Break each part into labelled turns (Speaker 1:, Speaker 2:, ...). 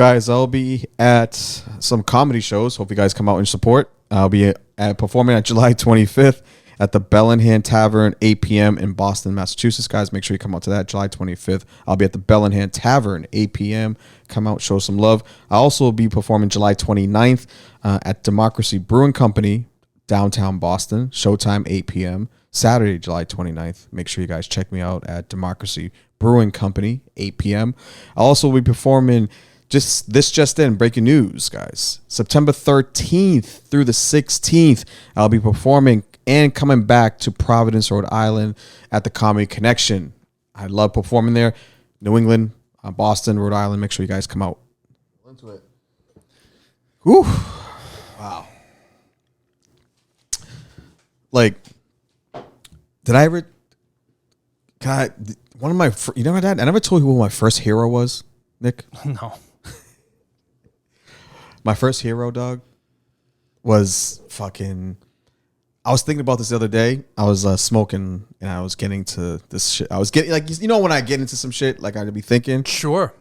Speaker 1: Guys, I'll be at some comedy shows. Hope you guys come out and support. I'll be performing on July 25th at the Bell in Hand Tavern, 8 p.m. in Boston, Massachusetts. Guys, make sure you come out to that. July 25th, I'll be at the Bell in Hand Tavern, 8 p.m. Come out, show some love. I'll also be performing July 29th at Democracy Brewing Company, downtown Boston. Showtime, 8 p.m. Saturday, July 29th. Make sure you guys check me out at Democracy Brewing Company, 8 p.m. I'll also be performing just in breaking news, guys. September 13th through the 16th, I'll be performing and coming back to Providence, Rhode Island at the Comedy Connection. I love performing there. New England, Boston, Rhode Island. Make sure you guys come out. Into it. Whew. Wow. Like, did I ever? God, one of my, you know what, Dad? I never told you who my first hero was, Nick.
Speaker 2: No.
Speaker 1: My first hero, dog, was fucking. I was thinking about this the other day. I was smoking and I was getting to this shit. I was getting like, you know, when I get into some shit, like I'd be thinking.
Speaker 2: Sure.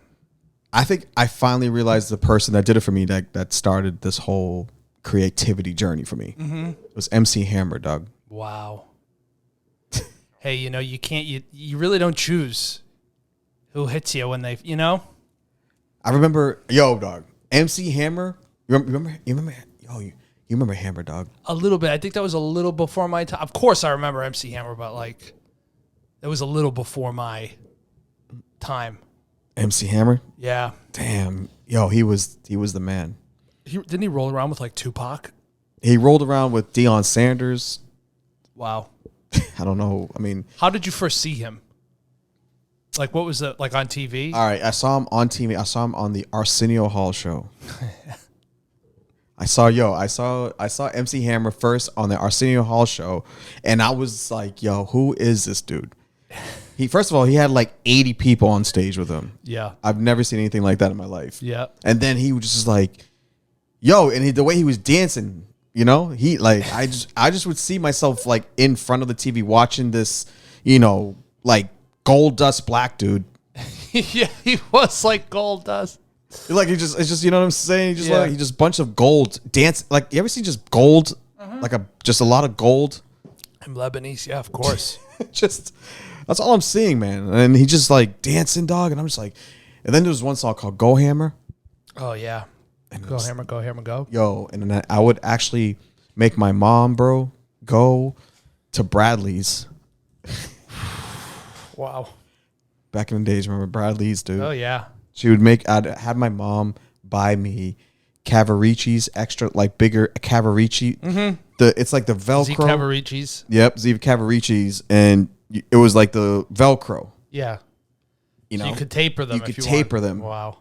Speaker 1: I think I finally realized the person that did it for me, that started this whole creativity journey for me. Mm-hmm. It was MC Hammer, dog.
Speaker 2: Wow. Hey, you know, you can't, you really don't choose who hits you when they, you know?
Speaker 1: I remember, yo, dog, MC Hammer. You remember, you remember Hammer, dog?
Speaker 2: A little bit. I think that was a little before my time. Of course I remember MC Hammer, but like, it was a little before my time.
Speaker 1: MC Hammer?
Speaker 2: Yeah.
Speaker 1: Damn. Yo, he was the man.
Speaker 2: Didn't he roll around with like Tupac?
Speaker 1: He rolled around with Deion Sanders.
Speaker 2: Wow.
Speaker 1: I don't know. I mean,
Speaker 2: how did you first see him? Like, what was it like on TV?
Speaker 1: All right, I saw him on TV. I saw him on the Arsenio Hall show. I saw MC Hammer first on the Arsenio Hall show, and I was like, yo, who is this dude? First of all, he had like 80 people on stage with him.
Speaker 2: Yeah.
Speaker 1: I've never seen anything like that in my life.
Speaker 2: Yeah.
Speaker 1: And then he was just like, yo, and the way he was dancing, you know, he like, I just would see myself like in front of the TV watching this, you know, like gold dust black dude.
Speaker 2: Yeah, he was like gold dust.
Speaker 1: Like it's just you know what I'm saying? He just bunch of gold dance. Like, you ever see just gold? Like just a lot of gold.
Speaker 2: I'm Lebanese, yeah, of course.
Speaker 1: Just that's all I'm seeing, man. And he just like dancing, dog. And I'm just like, and then there was one song called "Go Hammer."
Speaker 2: Oh yeah, and go Hammer, go Hammer, go.
Speaker 1: Yo, and then I would actually make my mom, bro, go to Bradley's.
Speaker 2: Wow.
Speaker 1: Back in the days, remember Bradley's, dude?
Speaker 2: Oh yeah.
Speaker 1: I'd have my mom buy me Cavaricci's extra, like bigger Cavaricci. Mm-hmm. It's like the Velcro.
Speaker 2: Z Cavaricci's.
Speaker 1: Yep, Z Cavaricci's, and it was like the Velcro.
Speaker 2: Yeah.
Speaker 1: You know,
Speaker 2: so you could taper them.
Speaker 1: You could taper them.
Speaker 2: Wow.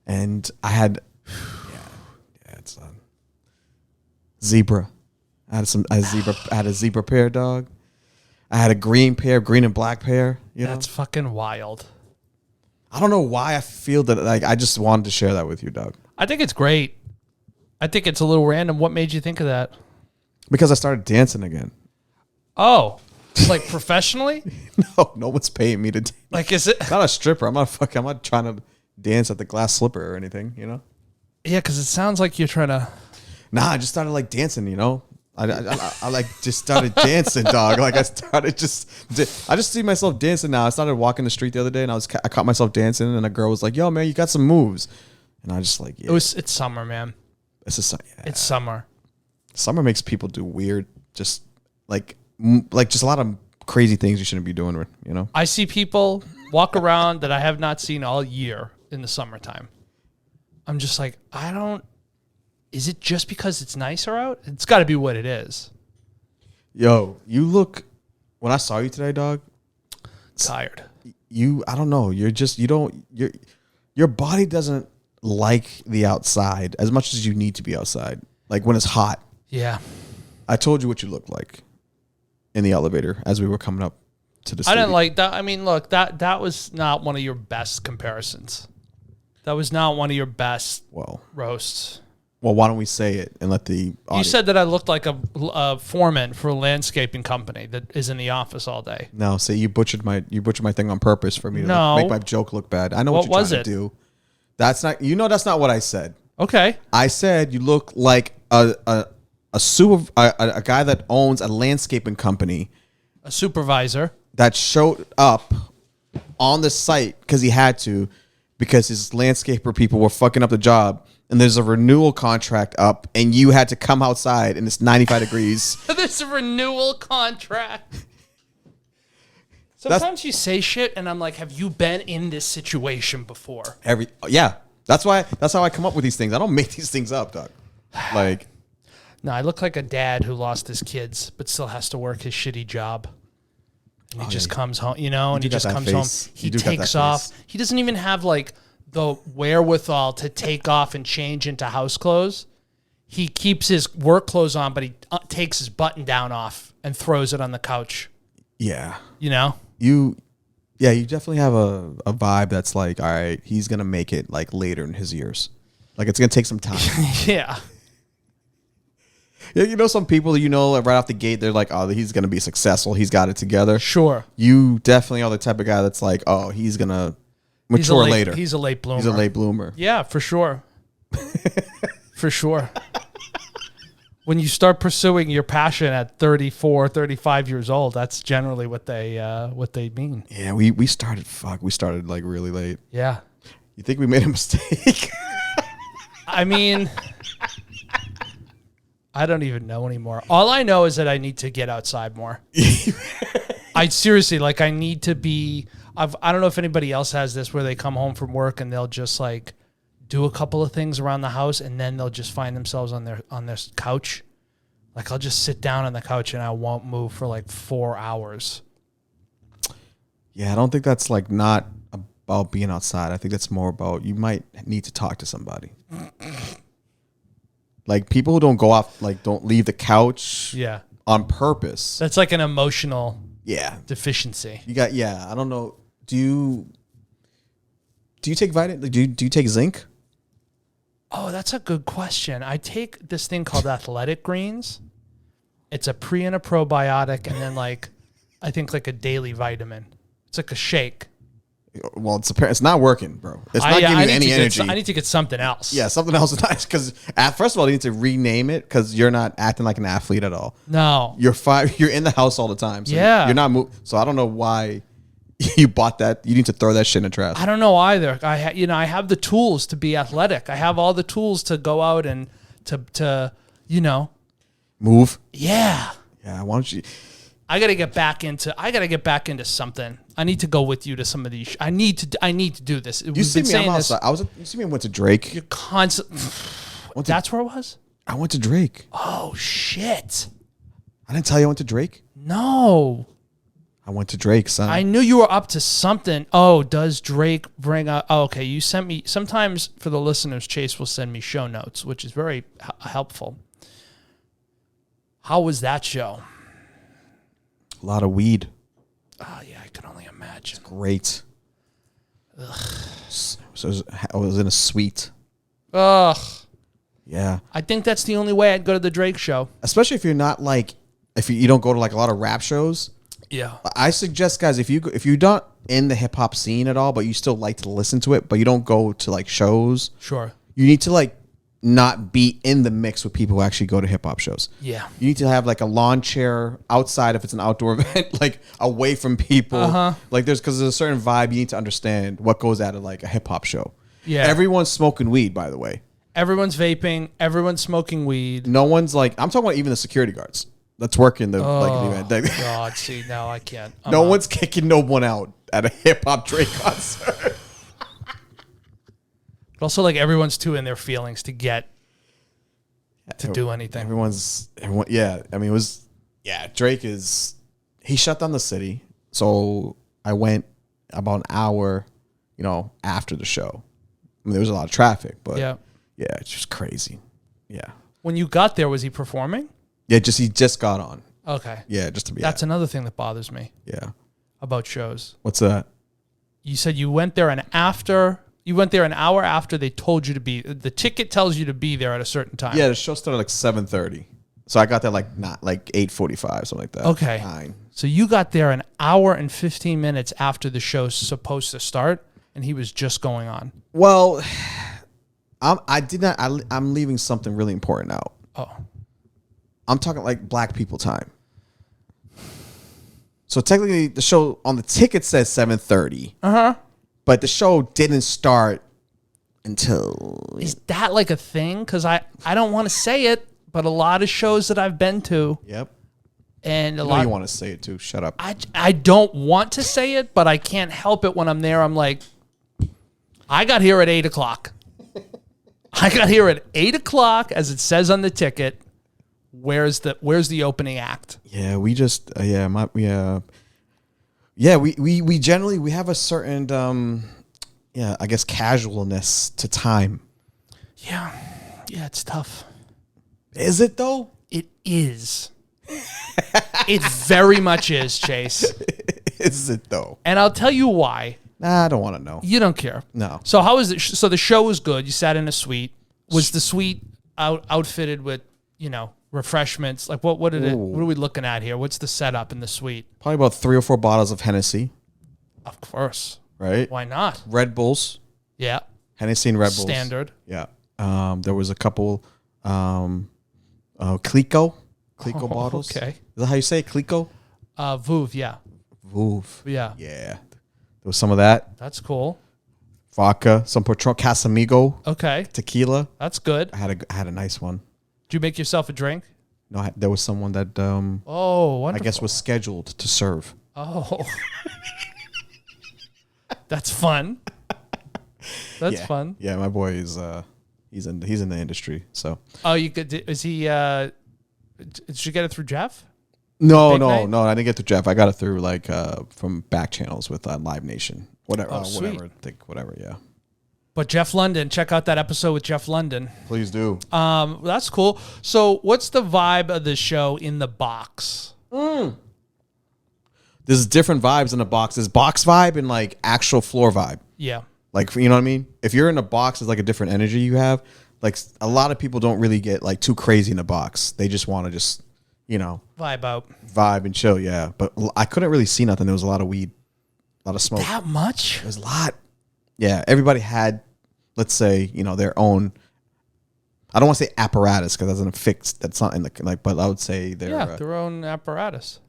Speaker 1: And I had, it's zebra. I had a zebra pair, dog. I had a green and black pair.
Speaker 2: That's fucking wild.
Speaker 1: I don't know why I feel that. Like, I just wanted to share that with you, dog.
Speaker 2: I think it's great. I think it's a little random. What made you think of that?
Speaker 1: Because I started dancing again.
Speaker 2: Oh, like professionally?
Speaker 1: No one's paying me to dance.
Speaker 2: Like, is it?
Speaker 1: I'm not a stripper. I'm not trying to dance at the Glass Slipper or anything, you know?
Speaker 2: Yeah, because it sounds like you're trying to.
Speaker 1: Nah, I just started like dancing, you know? I like just started dancing, dog. Like I just see myself dancing now. I started walking the street the other day and I caught myself dancing and a girl was like, yo, man, you got some moves. And I just like, yeah.
Speaker 2: It's summer, man.
Speaker 1: It's
Speaker 2: summer.
Speaker 1: Summer makes people do weird, just like just a lot of crazy things you shouldn't be doing, you know?
Speaker 2: I see people walk around that I have not seen all year in the summertime. I'm just like, is it just because it's nicer out? It's got to be what it is.
Speaker 1: Yo, when I saw you today, dog.
Speaker 2: Tired.
Speaker 1: I don't know. Your body doesn't like the outside as much as you need to be outside. Like when it's hot.
Speaker 2: Yeah.
Speaker 1: I told you what you looked like in the elevator as we were coming up to the studio.
Speaker 2: I didn't like that. I mean, look, that was not one of your best comparisons. That was not one of your best roasts.
Speaker 1: Well, why don't we say it and let the audience.
Speaker 2: You said that I looked like a foreman for a landscaping company that is in the office all day.
Speaker 1: No, say you butchered my thing on purpose for me to make my joke look bad. I know what you're trying to do. That's not. You know, that's not what I said.
Speaker 2: Okay.
Speaker 1: I said you look like a guy that owns a landscaping company
Speaker 2: A supervisor.
Speaker 1: that showed up on the site because he had to, because his landscaper people were fucking up the job, and there's a renewal contract up, and you had to come outside, and it's 95 degrees.
Speaker 2: There's a renewal contract. Sometimes you say shit, and I'm like, have you been in this situation before?
Speaker 1: Yeah. That's how I come up with these things. I don't make these things up, dog. Like,
Speaker 2: no, I look like a dad who lost his kids, but still has to work his shitty job. And he just comes home, and he just comes home. He takes off. He doesn't even have like the wherewithal to take off and change into house clothes. He keeps his work clothes on, but he takes his button down off and throws it on the couch.
Speaker 1: yeah.
Speaker 2: You
Speaker 1: definitely have a vibe that's like, all right, he's going to make it like later in his years. Like, it's going to take some time.
Speaker 2: Yeah.
Speaker 1: Yeah, some people, right off the gate, they're like, oh, he's going to be successful. He's got it together.
Speaker 2: Sure.
Speaker 1: You definitely are the type of guy that's like, oh, he's going to mature later.
Speaker 2: He's a late bloomer.
Speaker 1: He's a late bloomer.
Speaker 2: Yeah, for sure. For sure. When you start pursuing your passion at 34, 35 years old, that's generally what they mean.
Speaker 1: Yeah, we started like really late.
Speaker 2: Yeah.
Speaker 1: You think we made a mistake?
Speaker 2: I mean, I don't even know anymore. All I know is that I need to get outside more. I seriously, I need to be, I don't know if anybody else has this where they come home from work and they'll just do a couple of things around the house and then they'll just find themselves on their couch. I'll just sit down on the couch and I won't move for 4 hours.
Speaker 1: Yeah, I don't think that's not about being outside. I think that's more about you might need to talk to somebody. People who don't go off, don't leave the couch on purpose.
Speaker 2: That's like an emotional deficiency.
Speaker 1: I don't know. Do you take vitamin? Do you take zinc?
Speaker 2: Oh, that's a good question. I take this thing called Athletic Greens. It's a pre and a probiotic, and then I think a daily vitamin. It's like a shake.
Speaker 1: Well, it's not working, bro. It's not giving you any energy.
Speaker 2: I need to get something else.
Speaker 1: Yeah, something else is nice because first of all, you need to rename it because you're not acting like an athlete at all.
Speaker 2: No,
Speaker 1: you're in the house all the time. So you're not moving. So I don't know why you bought that. You need to throw that shit in the trash.
Speaker 2: I don't know either. I have the tools to be athletic. I have all the tools to go out and to
Speaker 1: move.
Speaker 2: Yeah.
Speaker 1: Yeah. Why don't you?
Speaker 2: I gotta get back into something. I need to go with you to some of these. I need to do this.
Speaker 1: You see me? I'm outside. You see me? I went to Drake.
Speaker 2: You're constant. That's where it was.
Speaker 1: I went to Drake.
Speaker 2: Oh shit!
Speaker 1: I didn't tell you I went to Drake.
Speaker 2: No.
Speaker 1: I went to Drake, son.
Speaker 2: I knew you were up to something. Oh, does Drake bring up? Oh, okay, you sent me. Sometimes for the listeners, Chase will send me show notes, which is very helpful. How was that show?
Speaker 1: A lot of weed.
Speaker 2: Oh, yeah, I can only imagine.
Speaker 1: It's great. Ugh. So I was in a suite.
Speaker 2: Ugh.
Speaker 1: Yeah.
Speaker 2: I think that's the only way I'd go to the Drake show.
Speaker 1: Especially if you're not if you don't go to a lot of rap shows.
Speaker 2: Yeah.
Speaker 1: I suggest, guys, if you're not in the hip hop scene at all, but you still like to listen to it, but you don't go to shows.
Speaker 2: Sure.
Speaker 1: You need to not be in the mix with people who actually go to hip hop shows.
Speaker 2: Yeah.
Speaker 1: You need to have a lawn chair outside if it's an outdoor event, away from people.
Speaker 2: Uh-huh.
Speaker 1: Because there's a certain vibe you need to understand what goes out of a hip hop show.
Speaker 2: Yeah.
Speaker 1: Everyone's smoking weed, by the way.
Speaker 2: Everyone's vaping. Everyone's smoking weed.
Speaker 1: No one's I'm talking about even the security guards that's working the event.
Speaker 2: God, see, no, I can't.
Speaker 1: No one's kicking no one out at a hip hop Drake concert.
Speaker 2: But also, everyone's too in their feelings to get to do anything.
Speaker 1: Yeah. I mean, Drake he shut down the city. So I went about an hour, after the show. I mean, there was a lot of traffic, but yeah, it's just crazy. Yeah.
Speaker 2: When you got there, was he performing?
Speaker 1: Yeah, he just got on.
Speaker 2: Okay.
Speaker 1: Yeah, just to be.
Speaker 2: That's another thing that bothers me.
Speaker 1: Yeah.
Speaker 2: About shows.
Speaker 1: What's that?
Speaker 2: You said you went there You went there an hour after they told you to be. The ticket tells you to be there at a certain time.
Speaker 1: Yeah, the show started 7:30, so I got there not 8:45, something like that.
Speaker 2: Okay.
Speaker 1: 9.
Speaker 2: So you got there an hour and 15 minutes after the show's supposed to start, and he was just going on?
Speaker 1: Well, I'm leaving something really important out.
Speaker 2: Oh.
Speaker 1: I'm talking like Black people time. So technically, the show on the ticket says 7:30. But the show didn't start until.
Speaker 2: Is that like a thing? Because I don't want to say it, but a lot of shows that I've been to.
Speaker 1: Yep.
Speaker 2: And
Speaker 1: a lot. You want to say it too? Shut up.
Speaker 2: I don't want to say it, but I can't help it when I'm there. I'm like, I got here at 8 o'clock. I got here at 8 o'clock, as it says on the ticket. Where's the opening act?
Speaker 1: Yeah, we just we generally have a certain I guess casualness to time.
Speaker 2: Yeah, it's tough.
Speaker 1: Is it though?
Speaker 2: It is. It very much is, Chase.
Speaker 1: Is it though?
Speaker 2: And I'll tell you why.
Speaker 1: Nah, I don't want to know.
Speaker 2: You don't care.
Speaker 1: No.
Speaker 2: So how was it? So the show was good. You sat in a suite. Was the suite outfitted with, refreshments? Like what are we looking at here? What's the setup in the suite?
Speaker 1: Probably about 3 or 4 bottles of Hennessy.
Speaker 2: Of course.
Speaker 1: Right?
Speaker 2: Why not?
Speaker 1: Red Bulls.
Speaker 2: Yeah.
Speaker 1: Hennessy and Red Bulls.
Speaker 2: Standard.
Speaker 1: Yeah. There was a couple Clico bottles.
Speaker 2: Okay.
Speaker 1: Is that how you say it? Clico?
Speaker 2: Vouv, yeah.
Speaker 1: Vouv.
Speaker 2: Yeah.
Speaker 1: Yeah. There was some of that.
Speaker 2: That's cool.
Speaker 1: Vodka, some Patron Casamigo.
Speaker 2: Okay.
Speaker 1: Tequila.
Speaker 2: That's good.
Speaker 1: I had a nice one.
Speaker 2: Did you make yourself a drink?
Speaker 1: No, there was someone that
Speaker 2: wonderful.
Speaker 1: I guess was scheduled to serve.
Speaker 2: Oh. That's fun. That's fun.
Speaker 1: Yeah, my boy is he's in the industry, so.
Speaker 2: Oh, is he did you get it through Jeff?
Speaker 1: No, I didn't get to Jeff. I got it through from back channels with Live Nation. Whatever. Whatever, yeah.
Speaker 2: But Jeff London, check out that episode with Jeff London.
Speaker 1: Please do.
Speaker 2: That's cool. So what's the vibe of the show in the box?
Speaker 1: There's different vibes in the box. There's box vibe and actual floor vibe.
Speaker 2: Yeah.
Speaker 1: You know what I mean? If you're in a box, there's a different energy you have. A lot of people don't really get too crazy in the box. They just want to just,
Speaker 2: vibe out.
Speaker 1: Vibe and chill, yeah. But I couldn't really see nothing. There was a lot of weed, a lot of smoke.
Speaker 2: That much?
Speaker 1: There's a lot. Yeah, everybody had, let's say, their own. I don't want to say apparatus because that's an affixed. That's not in the but I would say
Speaker 2: their own apparatus.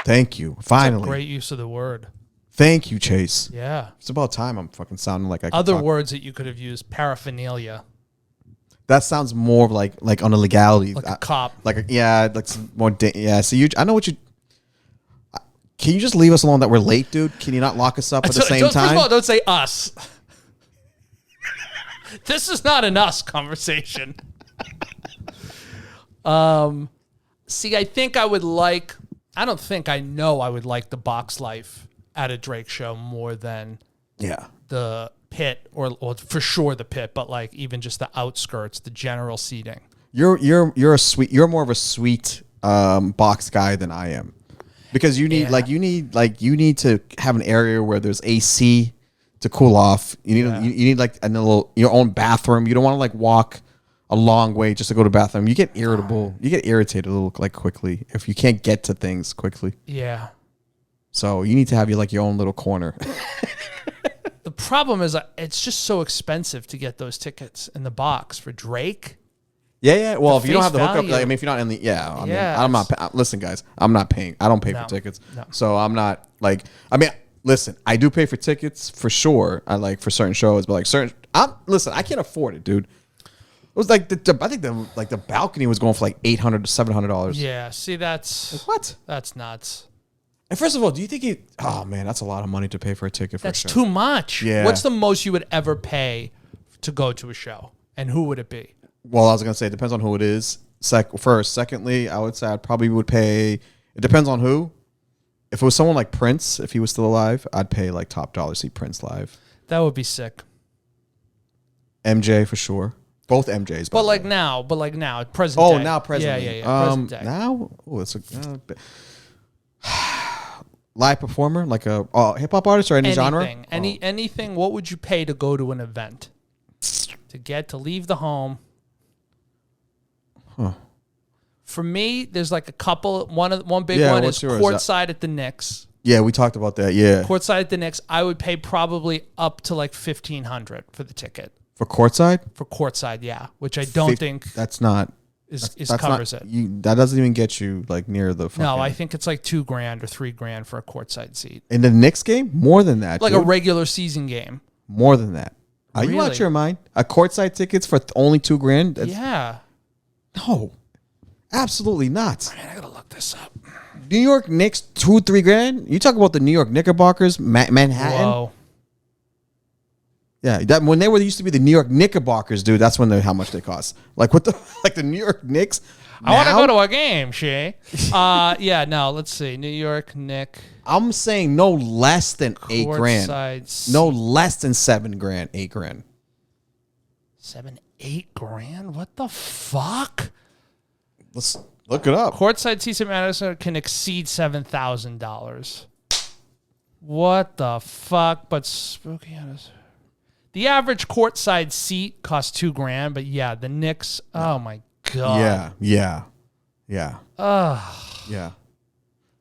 Speaker 1: Thank you. Finally,
Speaker 2: that's a great use of the word.
Speaker 1: Thank you, Chase.
Speaker 2: Yeah,
Speaker 1: it's about time I'm fucking sounding like I.
Speaker 2: Other words that you could have used: paraphernalia.
Speaker 1: That sounds more like on a legality,
Speaker 2: like a cop.
Speaker 1: More. So I know what you. Can you just leave us alone that we're late, dude? Can you not lock us up at the same time?
Speaker 2: First of all, don't say us. This is not an us conversation. See, I know I would like the box life at a Drake show more than the pit or for sure the pit, but even just the outskirts, the general seating. You're
Speaker 1: more of a sweet box guy than I am. Because you need you need to have an area where there's AC to cool off. You need your own bathroom. You don't want to walk a long way just to go to the bathroom. You get irritable. You get irritated a little quickly if you can't get to things quickly.
Speaker 2: Yeah.
Speaker 1: So you need to have your own little corner.
Speaker 2: The problem is it's just so expensive to get those tickets in the box for Drake.
Speaker 1: Yeah. Well, if you don't have the hookup, if you're not in the, I'm not. Listen, guys, I'm not paying. I don't pay for tickets, so I'm not listen, I do pay for tickets for sure. I for certain shows, but listen, I can't afford it, dude. It was I think the balcony was going for $800 to $700.
Speaker 2: Yeah. See, that's
Speaker 1: what?
Speaker 2: That's nuts.
Speaker 1: And first of all, do you think oh man, that's a lot of money to pay for a ticket.
Speaker 2: That's too much.
Speaker 1: Yeah.
Speaker 2: What's the most you would ever pay to go to a show, and who would it be?
Speaker 1: Well, I was going to say, it depends on who it is. First. Secondly, I would say I probably would pay, it depends on who. If it was someone like Prince, if he was still alive, I'd pay top dollar to see Prince live.
Speaker 2: That would be sick.
Speaker 1: MJ for sure. Both MJs.
Speaker 2: But now, present day.
Speaker 1: Oh, now present.
Speaker 2: Yeah. Present day.
Speaker 1: Now, it's a live performer, a hip hop artist or any genre?
Speaker 2: Anything. What would you pay to go to an event? To leave the home.
Speaker 1: Huh.
Speaker 2: For me, there's like a couple. One big
Speaker 1: Yeah,
Speaker 2: one is
Speaker 1: what's yours?
Speaker 2: courtside at the Knicks.
Speaker 1: Yeah, we talked about that. Yeah.
Speaker 2: Courtside at the Knicks, I would pay probably up to like $1,500 for the ticket.
Speaker 1: For courtside?
Speaker 2: For courtside, yeah. Which I don't think
Speaker 1: that's not
Speaker 2: covers it.
Speaker 1: That doesn't even get you like near the fucking,
Speaker 2: No, I think it's like $2,000 or $3,000 for a courtside seat.
Speaker 1: in the Knicks game? More than that.
Speaker 2: Like
Speaker 1: dude.
Speaker 2: a regular season game.
Speaker 1: More than that. Are you out
Speaker 2: Really?
Speaker 1: your mind? A courtside tickets for only $2,000? That's,
Speaker 2: Yeah.
Speaker 1: No. Absolutely not.
Speaker 2: Man, I gotta look this up.
Speaker 1: New York Knicks, $2-3,000. You talk about the New York Knickerbockers, Manhattan.
Speaker 2: Whoa.
Speaker 1: Yeah, that when they used to be the New York Knickerbockers, dude. That's when how much they cost. Like what the like the New York Knicks.
Speaker 2: I want to go to a game, Shay. Yeah, no, let's see. New York Knick.
Speaker 1: I'm saying no less than $8,000. No less than $7,000, $8,000.
Speaker 2: 7, $8,000? What the fuck?
Speaker 1: Let's look it up.
Speaker 2: Courtside seats at Madison can exceed $7,000. What the fuck? But spooky. The average courtside seat costs $2,000, but yeah, the Knicks. Oh my god.
Speaker 1: Yeah. Yeah.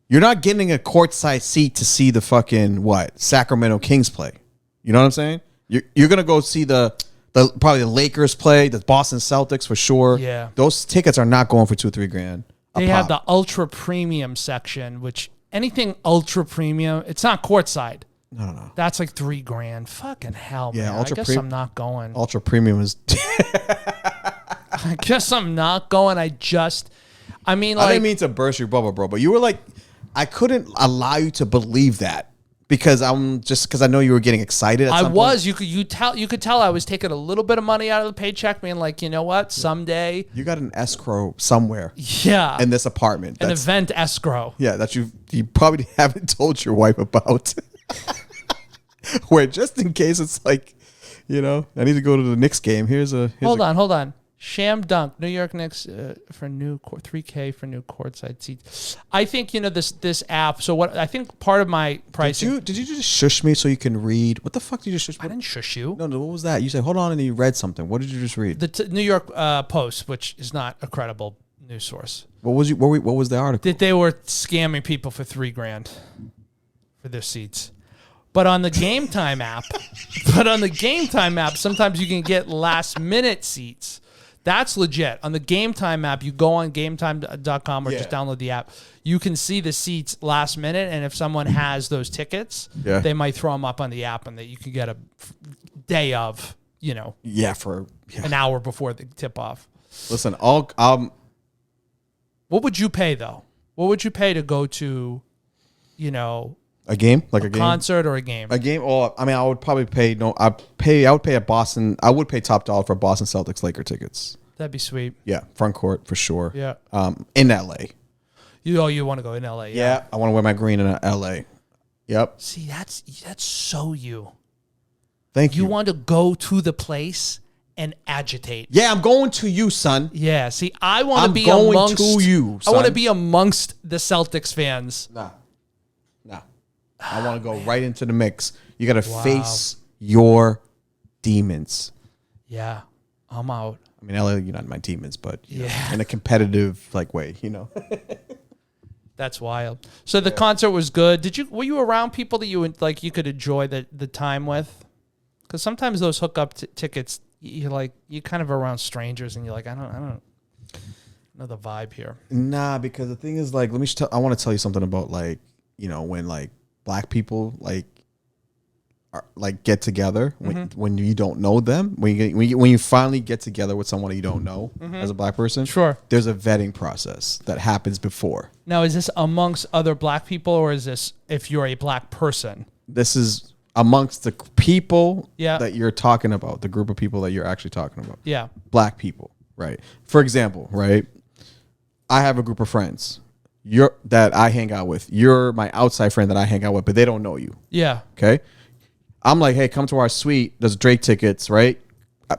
Speaker 1: You're not getting a courtside seat to see the fucking Sacramento Kings play. You know what I'm saying? You're gonna go see the probably the Lakers play, the Boston Celtics for sure.
Speaker 2: Yeah.
Speaker 1: Those tickets are not going for $2-3,000.
Speaker 2: They have the ultra premium section, which anything ultra premium, it's not courtside.
Speaker 1: No.
Speaker 2: That's like $3,000. Fucking hell, man.
Speaker 1: Ultra
Speaker 2: I guess I'm not going.
Speaker 1: Ultra premium is.
Speaker 2: I guess I'm not going. I mean, like,
Speaker 1: I didn't mean to burst your bubble, bro, but you were like, I couldn't allow you to believe that because I know you were getting excited. At some point.
Speaker 2: You could tell I was taking a little bit of money out of the paycheck, being like, you know what, someday
Speaker 1: you got an escrow somewhere.
Speaker 2: Yeah.
Speaker 1: In this apartment,
Speaker 2: an event escrow.
Speaker 1: Yeah, that you probably haven't told your wife about. Where just in case it's like, I need to go to the Knicks game. Hold
Speaker 2: on. Sham dunk. New York Knicks for new $3,000 for new courtside seats. I think this app. So what I think part of my pricing.
Speaker 1: Did you just shush me so you can read? What the fuck did you just shush me?
Speaker 2: I didn't shush you.
Speaker 1: No. What was that? You said hold on and you read something. What did you just read?
Speaker 2: The New York Post, which is not a credible news source.
Speaker 1: What was the article?
Speaker 2: That they were scamming people for $3,000 for their seats. But on the Game Time app, sometimes you can get last minute seats. That's legit. On the Game Time app, you go on gametime.com or just download the app. You can see the seats last minute, and if someone has those tickets, they might throw them up on the app, and that you can get a day of, an hour before the tip off.
Speaker 1: Listen,
Speaker 2: what would you pay though? What would you pay to go to,
Speaker 1: a game, like a game,
Speaker 2: concert or a game?
Speaker 1: A game. Or I would probably pay. I would pay I would pay top dollar for Boston Celtics Laker tickets.
Speaker 2: That'd be sweet.
Speaker 1: Yeah, front court for sure.
Speaker 2: Yeah.
Speaker 1: In LA.
Speaker 2: You want to go in LA?
Speaker 1: Yeah, I want to wear my green in LA. Yep.
Speaker 2: See, that's so you.
Speaker 1: Thank you.
Speaker 2: You want to go to the place and agitate.
Speaker 1: Yeah, I'm going to you, son.
Speaker 2: Yeah. See, I want to be
Speaker 1: amongst you. Son.
Speaker 2: I want to be amongst the Celtics fans.
Speaker 1: Nah. I want to go right into the mix. You got to face your demons.
Speaker 2: Yeah, I'm out.
Speaker 1: I mean, LA, you're not my demons, but in a competitive way,
Speaker 2: That's wild. So the concert was good. Were you around people that you could enjoy the time with? Because sometimes those hookup tickets, you kind of around strangers, and you're like, I don't know the vibe here.
Speaker 1: Nah, because the thing is, let me. I want to tell you something about when Black people get together when you don't know them, when you finally get together with someone you don't know as a Black person.
Speaker 2: Sure, there's
Speaker 1: a vetting process that happens before.
Speaker 2: Now, is this amongst other Black people, or is this if you're a Black person?
Speaker 1: This is amongst the people that you're talking about, the group of people that you're actually talking about.
Speaker 2: Yeah,
Speaker 1: Black people, right? For example, right? I have a group of friends. That I hang out with. You're my outside friend that I hang out with, but they don't know you.
Speaker 2: Yeah.
Speaker 1: Okay. I'm like, hey, come to our suite. There's Drake tickets, right?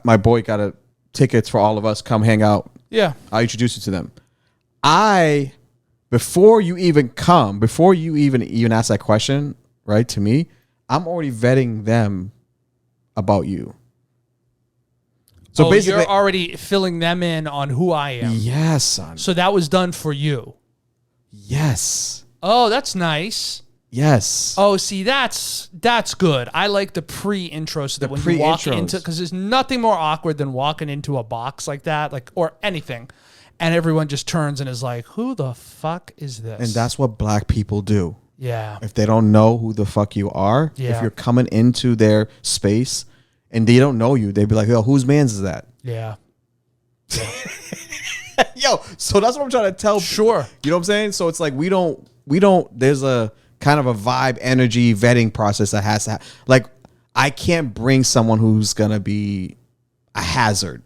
Speaker 1: My boy got tickets for all of us. Come hang out.
Speaker 2: Yeah.
Speaker 1: I'll introduce you to them. Before you even ask that question, right, to me, I'm already vetting them about you. So basically,
Speaker 2: you're already filling them in on who I am.
Speaker 1: Yes, son.
Speaker 2: So that was done for you.
Speaker 1: Yes.
Speaker 2: Oh, that's nice.
Speaker 1: Yes.
Speaker 2: Oh, see, that's good. I like the pre-intro so that when you walk into, because there's nothing more awkward than walking into a box like that, like or anything, and everyone just turns and is like, "Who the fuck is this?"
Speaker 1: And that's what black people do.
Speaker 2: Yeah.
Speaker 1: If they don't know who the fuck you are, if you're coming into their space and they don't know you, they'd be like, "Yo, whose man's is that?"
Speaker 2: Yeah.
Speaker 1: Yo, so that's what I'm trying to tell.
Speaker 2: Sure.
Speaker 1: You know what I'm saying? So it's like we don't. There's a kind of a vibe, energy, vetting process that has to like, I can't bring someone who's going to be a hazard.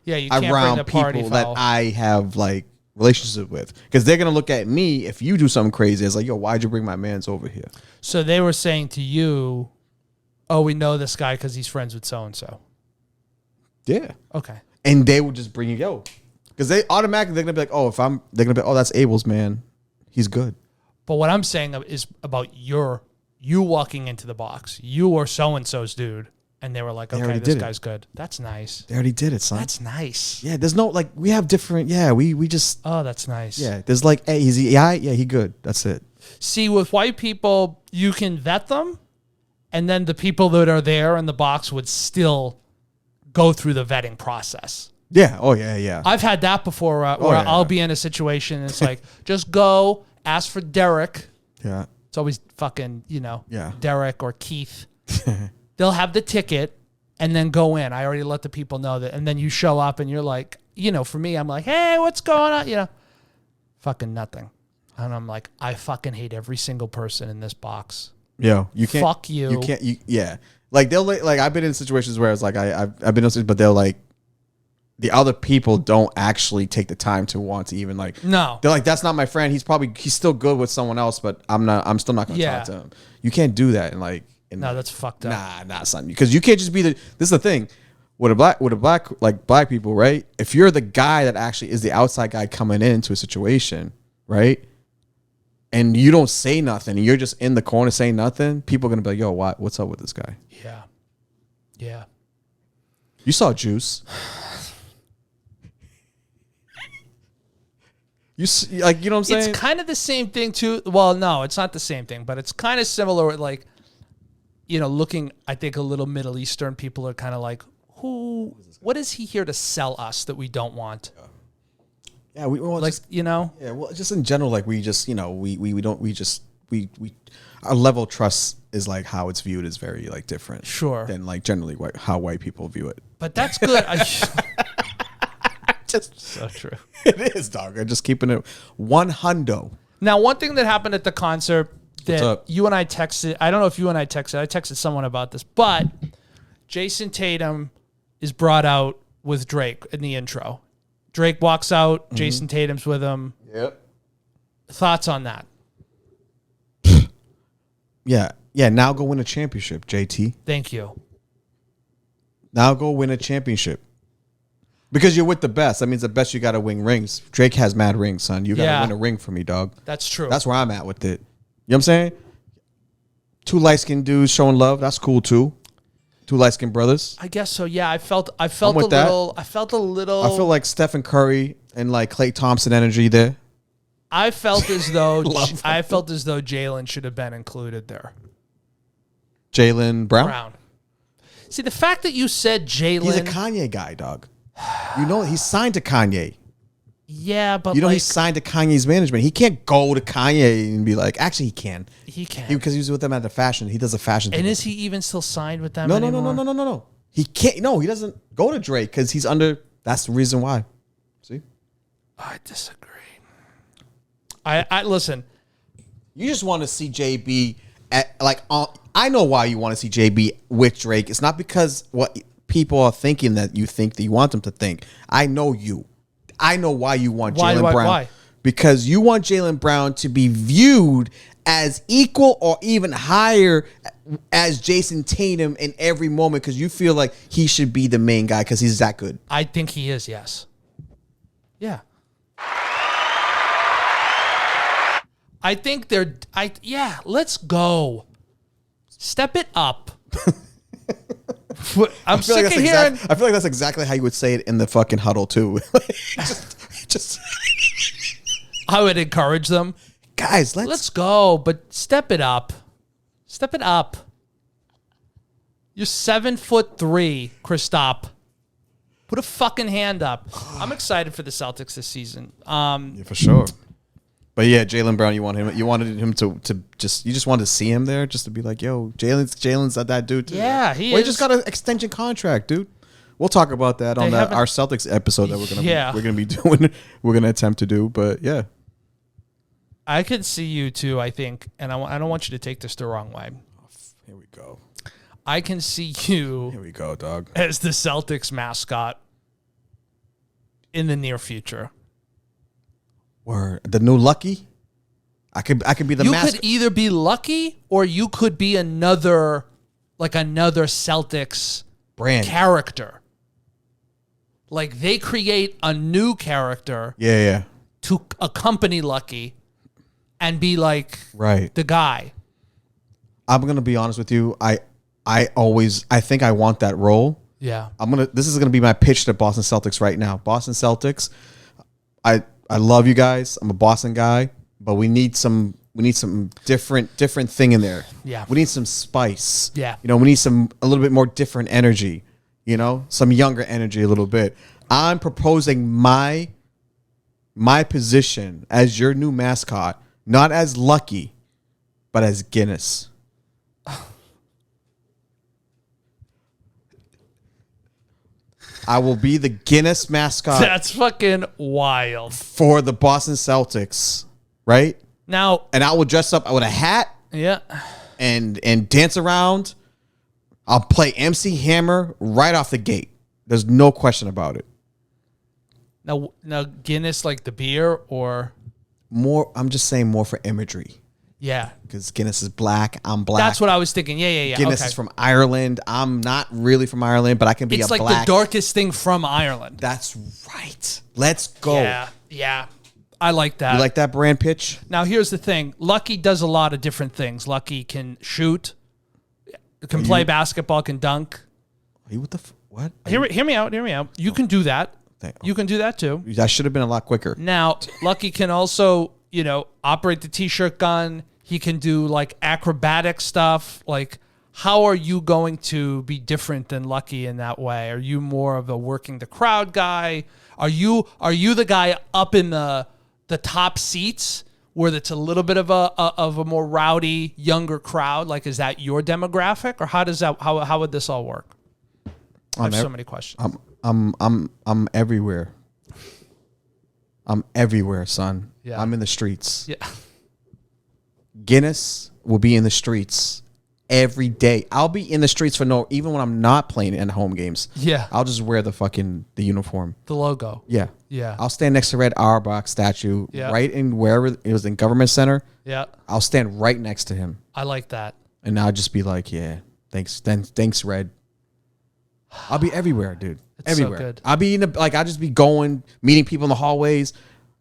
Speaker 2: Yeah, you can't
Speaker 1: around
Speaker 2: bring the party
Speaker 1: people
Speaker 2: foul.
Speaker 1: that I have like relationship with, because they're going to look at me if you do something crazy. It's like, yo, why'd you bring my mans over here?
Speaker 2: So they were saying to you, oh, we know this guy because he's friends with so-and-so.
Speaker 1: Yeah.
Speaker 2: Okay.
Speaker 1: And they would just bring you, yo. Because they automatically, they're going to be like, oh, they're going to be, oh, that's Abel's man. He's good.
Speaker 2: But what I'm saying is about you walking into the box. You were so-and-so's dude. And they were like, okay, this guy's good. That's nice.
Speaker 1: They already did it, son.
Speaker 2: That's nice.
Speaker 1: Yeah, there's no, like, we have different, we just.
Speaker 2: Oh, that's nice.
Speaker 1: Yeah, there's like, hey, is he, yeah, he good. That's it.
Speaker 2: See, with white people, you can vet them. And then the people that are there in the box would still go through the vetting process.
Speaker 1: Yeah. Oh, yeah.
Speaker 2: I've had that before where I'll be in a situation and it's like, just go ask for Derek.
Speaker 1: Yeah.
Speaker 2: It's always fucking, Derek or Keith. They'll have the ticket and then go in. I already let the people know that. And then you show up and you're like, for me, I'm like, hey, what's going on? Fucking nothing. And I'm like, I fucking hate every single person in this box.
Speaker 1: Yo, you can't.
Speaker 2: Fuck you.
Speaker 1: You can't. Yeah. Like they'll like I've been in situations where it's like I've been in situations, but they'll like the other people don't actually take the time to want to even like.
Speaker 2: No.
Speaker 1: They're like, that's not my friend. He's still good with someone else, but I'm still not gonna talk to him. You can't do that and like.
Speaker 2: No, that's fucked up.
Speaker 1: Nah, son. Because you can't just be this is the thing. With black people, right? If you're the guy that actually is the outside guy coming into a situation, right? And you don't say nothing, and you're just in the corner saying nothing, people are gonna be like, yo, what's up with this guy?
Speaker 2: Yeah. Yeah.
Speaker 1: You saw Juice. You know what I'm saying?
Speaker 2: It's kind of the same thing too. Well, no, it's not the same thing, but it's kind of similar. Like, looking, I think a little Middle Eastern people are kind of like, what is he here to sell us that we don't want?
Speaker 1: Yeah, we
Speaker 2: like,
Speaker 1: Yeah, well, just in general, like we just, our level of trust is like how it's viewed is very like different.
Speaker 2: Sure.
Speaker 1: Than like generally how white people view it.
Speaker 2: But that's good.
Speaker 1: Just
Speaker 2: so true.
Speaker 1: It is, dog. I'm just keeping it 100.
Speaker 2: Now, one thing that happened at the concert that you and I texted, I don't know if you and I texted someone about this, but Jason Tatum is brought out with Drake in the intro. Drake walks out, Jason Tatum's with him.
Speaker 1: Yep.
Speaker 2: Thoughts on that?
Speaker 1: Yeah. Now go win a championship, JT.
Speaker 2: Thank you.
Speaker 1: Now go win a championship. Because you're with the best. That means the best you got to win rings. Drake has mad rings, son. You got to win a ring for me, dog.
Speaker 2: That's true.
Speaker 1: That's where I'm at with it. You know what I'm saying? 2 light-skinned dudes showing love. That's cool, too. 2 light-skinned brothers.
Speaker 2: I guess so, yeah. I felt a little. I
Speaker 1: feel like Stephen Curry and like Klay Thompson energy there.
Speaker 2: I felt as though Jalen should have been included there.
Speaker 1: Jalen Brown?
Speaker 2: See, the fact that you said Jalen...
Speaker 1: He's a Kanye guy, dog. He's signed to Kanye.
Speaker 2: Yeah, but
Speaker 1: he's signed to Kanye's management. He can't go to Kanye and be like, actually, he can.
Speaker 2: He can.
Speaker 1: Because he was with them at the fashion. He does a fashion thing.
Speaker 2: And is he even still signed with them
Speaker 1: anymore? No. He can't. No, he doesn't go to Drake because he's under... That's the reason why. See?
Speaker 2: I disagree. I listen.
Speaker 1: You just want to see JB at I know why you want to see JB with Drake. It's not because what people are thinking that you think that you want them to think. I know you. I know why you want Jaylen Brown.
Speaker 2: Why?
Speaker 1: Because you want Jaylen Brown to be viewed as equal or even higher as Jason Tatum in every moment because you feel like he should be the main guy because he's that good.
Speaker 2: I think he is, yes. Yeah. I think let's go. Step it up. I'm sick of hearing.
Speaker 1: I feel like that's exactly how you would say it in the fucking huddle too. just
Speaker 2: I would encourage them,
Speaker 1: guys.
Speaker 2: Let's go, but step it up. Step it up. You're 7'3", Kristaps. Put a fucking hand up. I'm excited for the Celtics this season.
Speaker 1: Yeah, for sure. But yeah, Jaylen Brown, you wanted him to just, you just wanted to see him there, just to be like, yo, Jaylen's that dude.
Speaker 2: Yeah, he is.
Speaker 1: He just got an extension contract, dude. We'll talk about that on our Celtics episode that we're gonna be doing. We're gonna attempt to do, but yeah,
Speaker 2: I could see you too. I think, and I don't want you to take this the wrong way.
Speaker 1: Here we go.
Speaker 2: I can see you.
Speaker 1: Here we go, dog.
Speaker 2: As the Celtics mascot in the near future.
Speaker 1: Or the new Lucky. I could be the mascot.
Speaker 2: You could either be Lucky or you could be another Celtics
Speaker 1: brand
Speaker 2: character. Like they create a new character.
Speaker 1: Yeah.
Speaker 2: To accompany Lucky and be like the guy.
Speaker 1: I'm gonna be honest with you. I think I want that role.
Speaker 2: Yeah.
Speaker 1: This is gonna be my pitch to Boston Celtics right now. Boston Celtics. I love you guys. I'm a Boston guy, but we need some different thing in there.
Speaker 2: Yeah.
Speaker 1: We need some spice.
Speaker 2: Yeah.
Speaker 1: We need a little bit more different energy, some younger energy a little bit. I'm proposing my position as your new mascot, not as Lucky, but as Guinness. I will be the Guinness mascot.
Speaker 2: That's fucking wild.
Speaker 1: For the Boston Celtics, right?
Speaker 2: Now,
Speaker 1: and I will dress up with a hat.
Speaker 2: Yeah.
Speaker 1: And dance around. I'll play MC Hammer right off the gate. There's no question about it.
Speaker 2: Now Guinness like the beer or
Speaker 1: more? I'm just saying more for imagery.
Speaker 2: Yeah.
Speaker 1: Because Guinness is black. I'm black.
Speaker 2: That's what I was thinking. Yeah.
Speaker 1: Guinness is from Ireland. I'm not really from Ireland, but I can be
Speaker 2: It's like the darkest thing from Ireland.
Speaker 1: That's right. Let's go.
Speaker 2: Yeah. I like that.
Speaker 1: You like that brand pitch?
Speaker 2: Now, here's the thing. Lucky does a lot of different things. Lucky can shoot, can play basketball, can dunk.
Speaker 1: Are you what?
Speaker 2: Hear me out. You can do that. You can do that too.
Speaker 1: That should have been a lot quicker.
Speaker 2: Now, Lucky can also, operate the t-shirt gun. He can do like acrobatic stuff. Like, how are you going to be different than Lucky in that way? Are you more of a working the crowd guy? Are you the guy up in the top seats where it's a little bit of a more rowdy younger crowd? Like, is that your demographic, or how would this all work? I have so many questions.
Speaker 1: I'm everywhere. I'm everywhere, son.
Speaker 2: Yeah.
Speaker 1: I'm in the streets.
Speaker 2: Yeah.
Speaker 1: Guinness will be in the streets every day. I'll be in the streets even when I'm not playing in home games.
Speaker 2: Yeah.
Speaker 1: I'll just wear the uniform.
Speaker 2: The logo.
Speaker 1: Yeah.
Speaker 2: Yeah.
Speaker 1: I'll stand next to Red Auerbach statue right in wherever it was in Government Center.
Speaker 2: Yeah.
Speaker 1: I'll stand right next to him.
Speaker 2: I like that.
Speaker 1: And I'll just be like, yeah, thanks, Red. I'll be everywhere, dude.
Speaker 2: It's
Speaker 1: everywhere.
Speaker 2: So good.
Speaker 1: I'll be I'll just be going, meeting people in the hallways.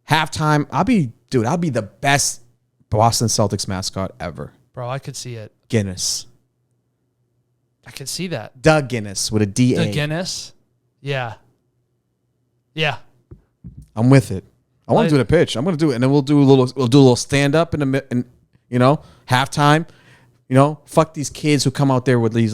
Speaker 1: Halftime, I'll be the best Boston Celtics mascot ever.
Speaker 2: Bro, I could see it.
Speaker 1: Guinness.
Speaker 2: I could see that.
Speaker 1: Doug Guinness with a D-A.
Speaker 2: The Guinness? Yeah. Yeah.
Speaker 1: I'm with it. I want to do the pitch. I'm going to do it. And then we'll do a little stand up in halftime. Fuck these kids who come out there with these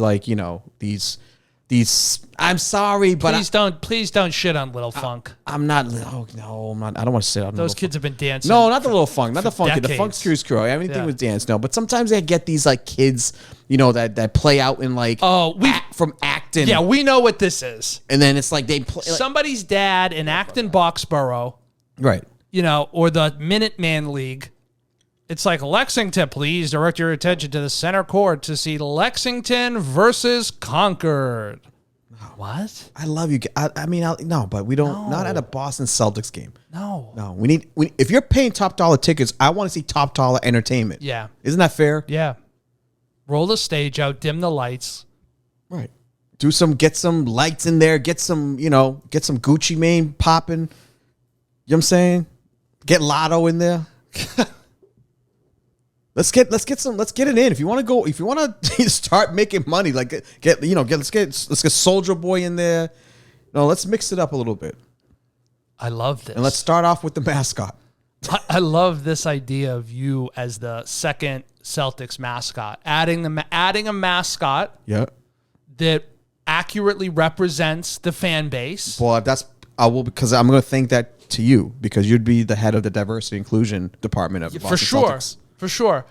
Speaker 1: these I'm sorry, but
Speaker 2: please don't shit on Little Funk.
Speaker 1: I'm not. Oh no, I'm not. I don't want to sit on
Speaker 2: those kids have been dancing.
Speaker 1: No, not the Little Funk, not the Funk kid. The Funk's Cruise Crew. Everything was dance. No, but sometimes I get these kids, that play out in from Acton.
Speaker 2: Yeah, we know what this is.
Speaker 1: And then it's like they play
Speaker 2: somebody's dad in Acton Boxborough,
Speaker 1: right?
Speaker 2: Or the Minuteman League. It's like Lexington. Please direct your attention to the center court to see Lexington versus Concord. What?
Speaker 1: I love you. No, but we don't. Not at a Boston Celtics game.
Speaker 2: No.
Speaker 1: We need. If you're paying top dollar tickets, I want to see top dollar entertainment.
Speaker 2: Yeah.
Speaker 1: Isn't that fair?
Speaker 2: Yeah. Roll the stage out, dim the lights.
Speaker 1: Right. Get some lights in there. Get some Gucci Mane popping. You know what I'm saying? Get Lotto in there. Let's get it in. If you want to start making money, like let's get Soldier Boy in there. No, let's mix it up a little bit.
Speaker 2: I love this.
Speaker 1: And let's start off with the mascot.
Speaker 2: I love this idea of you as the second Celtics mascot. Adding a mascot that accurately represents the fan base.
Speaker 1: Well, because I'm going to thank that to you because you'd be the head of the diversity inclusion department of the Boston Celtics.
Speaker 2: For sure.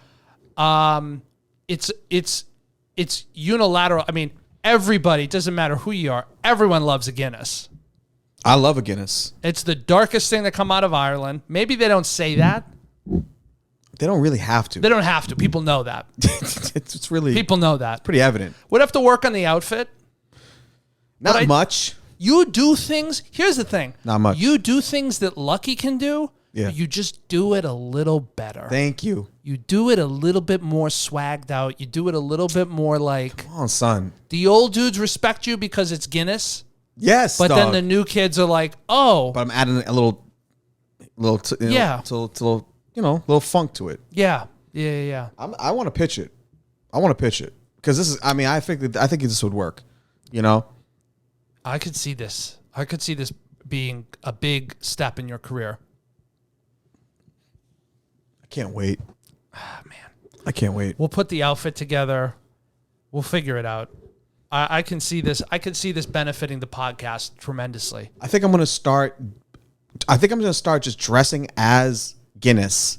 Speaker 2: It's unilateral. I mean, everybody, it doesn't matter who you are, everyone loves a Guinness.
Speaker 1: I love a Guinness.
Speaker 2: It's the darkest thing that come out of Ireland. Maybe they don't say that.
Speaker 1: They don't really have to.
Speaker 2: They don't have to. People know that.
Speaker 1: it's really...
Speaker 2: People know that.
Speaker 1: Pretty evident.
Speaker 2: Would have to work on the outfit.
Speaker 1: Not much.
Speaker 2: You do things... Here's the thing.
Speaker 1: Not much.
Speaker 2: You do things that Lucky can do.
Speaker 1: Yeah.
Speaker 2: You just do it a little better.
Speaker 1: Thank you.
Speaker 2: You do it a little bit more swagged out. You do it a little bit more like...
Speaker 1: Come on, son.
Speaker 2: The old dudes respect you because it's Guinness.
Speaker 1: Yes,
Speaker 2: but then the new kids are like, oh.
Speaker 1: But I'm adding a little little funk to it.
Speaker 2: Yeah.
Speaker 1: I want to pitch it. Because this is... I mean, I think this would work. You know?
Speaker 2: I could see this. Being a big step in your career.
Speaker 1: I can't wait.
Speaker 2: Man.
Speaker 1: I can't wait.
Speaker 2: We'll put the outfit together. We'll figure it out. I can see this. I could see this benefiting the podcast tremendously.
Speaker 1: I think I'm going to start just dressing as Guinness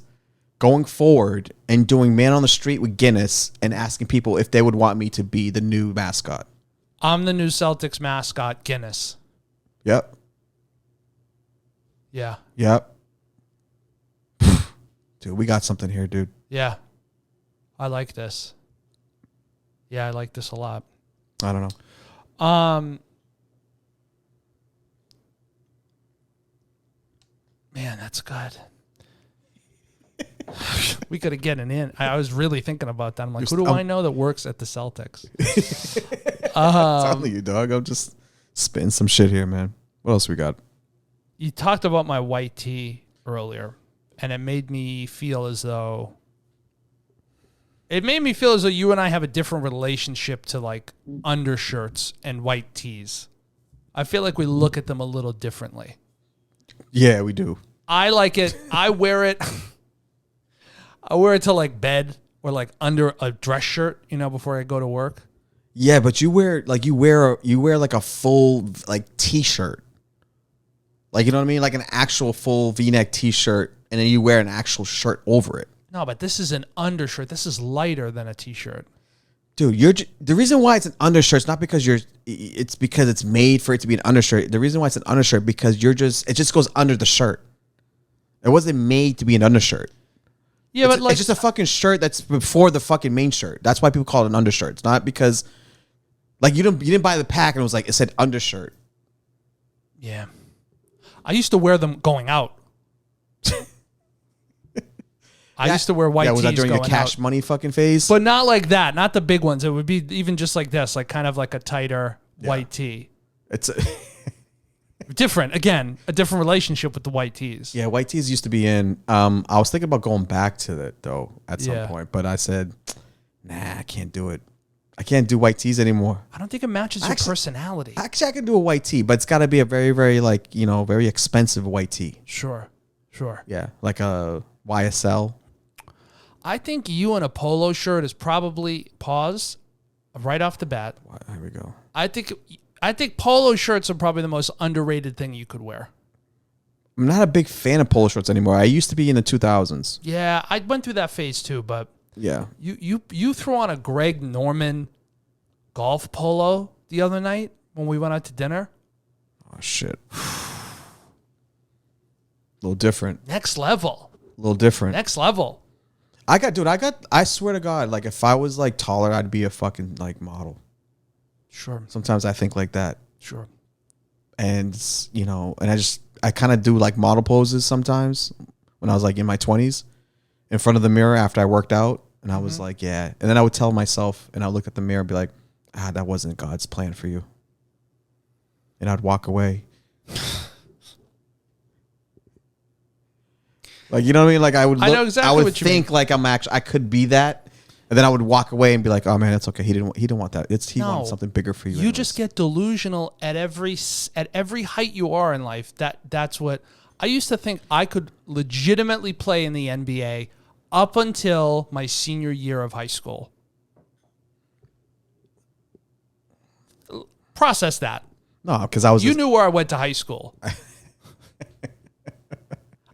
Speaker 1: going forward and doing man on the street with Guinness and asking people if they would want me to be the new mascot.
Speaker 2: I'm the new Celtics mascot, Guinness.
Speaker 1: Yep.
Speaker 2: Yeah.
Speaker 1: Yep. Dude, we got something here, dude.
Speaker 2: Yeah. I like this. Yeah, I like this a lot.
Speaker 1: I don't know.
Speaker 2: Man, that's good. We could have gotten in. I was really thinking about that. I'm like, who do I know that works at the Celtics?
Speaker 1: I'm telling you, dog. I'm just spitting some shit here, man. What else we got?
Speaker 2: You talked about my white tee earlier, and it made me feel as though you and I have a different relationship to like undershirts and white tees. I feel like we look at them a little differently.
Speaker 1: Yeah, we do.
Speaker 2: I like it. I wear it. I wear it to like bed or like under a dress shirt, before I go to work.
Speaker 1: Yeah, but you wear like a full like t-shirt. Like, you know what I mean? Like an actual full V-neck t-shirt, and then you wear an actual shirt over it.
Speaker 2: No, but this is an undershirt. This is lighter than a t-shirt.
Speaker 1: Dude, the reason why it's an undershirt is not because it's because it's made for it to be an undershirt. The reason why it's an undershirt because it just goes under the shirt. It wasn't made to be an undershirt.
Speaker 2: Yeah, but like
Speaker 1: it's just a fucking shirt that's before the fucking main shirt. That's why people call it an undershirt. It's not because like you didn't buy the pack and it said undershirt.
Speaker 2: Yeah. I used to wear them going out. I used to wear white tees.
Speaker 1: Was that during your cash money fucking phase?
Speaker 2: But not like that. Not the big ones. It would be even just like this, like kind of like a tighter white tee.
Speaker 1: It's
Speaker 2: different. Again, a different relationship with the white tees.
Speaker 1: Yeah, white tees used to be in. I was thinking about going back to that though at some point, but I said, nah, I can't do it. I can't do white tees anymore.
Speaker 2: I don't think it matches your personality.
Speaker 1: Actually, I can do a white tee, but it's got to be a very, very very expensive white tee.
Speaker 2: Sure.
Speaker 1: Yeah, like a YSL.
Speaker 2: I think you in a polo shirt is probably right off the bat.
Speaker 1: Here we go.
Speaker 2: I think polo shirts are probably the most underrated thing you could wear.
Speaker 1: I'm not a big fan of polo shirts anymore. I used to be in the 2000s.
Speaker 2: Yeah, I went through that phase too, but
Speaker 1: yeah.
Speaker 2: You threw on a Greg Norman golf polo the other night when we went out to dinner.
Speaker 1: Oh shit. A little different.
Speaker 2: Next level.
Speaker 1: A little different.
Speaker 2: Next level.
Speaker 1: I swear to God, like if I was like taller, I'd be a fucking like model.
Speaker 2: Sure.
Speaker 1: Sometimes I think like that.
Speaker 2: Sure.
Speaker 1: And I kind of do like model poses sometimes when I was like in my 20s in front of the mirror after I worked out. And I was like, yeah. And then I would tell myself, and I would look at the mirror and be like, that wasn't God's plan for you. And I'd walk away. Like, you know what I mean? Like I would
Speaker 2: know exactly
Speaker 1: I would
Speaker 2: what you
Speaker 1: think
Speaker 2: mean.
Speaker 1: like I could be that. And then I would walk away and be like, "Oh man, it's okay. He didn't want that. He wanted something bigger for you."
Speaker 2: You just get delusional at every height you are in life. That's what I used to think I could legitimately play in the NBA up until my senior year of high school. Process that.
Speaker 1: No, because I was.
Speaker 2: You knew where I went to high school.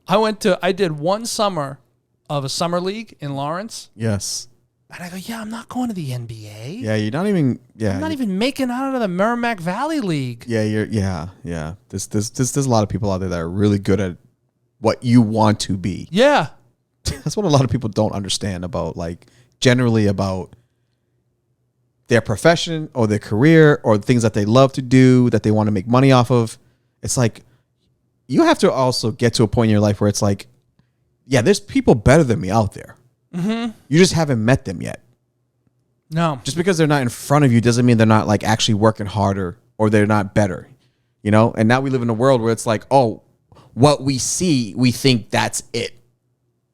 Speaker 2: I did one summer of a summer league in Lawrence.
Speaker 1: Yes.
Speaker 2: And I go, yeah, I'm not going to the NBA.
Speaker 1: Yeah, you're not even. Yeah,
Speaker 2: I'm not even making out of the Merrimack Valley League.
Speaker 1: Yeah, yeah. There's a lot of people out there that are really good at what you want to be.
Speaker 2: Yeah.
Speaker 1: That's what a lot of people don't understand about, like, generally about their profession or their career or things that they love to do that they want to make money off of. It's like you have to also get to a point in your life where it's like, yeah, there's people better than me out there. Mm-hmm. You just haven't met them yet.
Speaker 2: No.
Speaker 1: Just because they're not in front of you doesn't mean they're not like actually working harder or they're not better, you know? And now we live in a world where it's like, oh, what we see, we think that's it.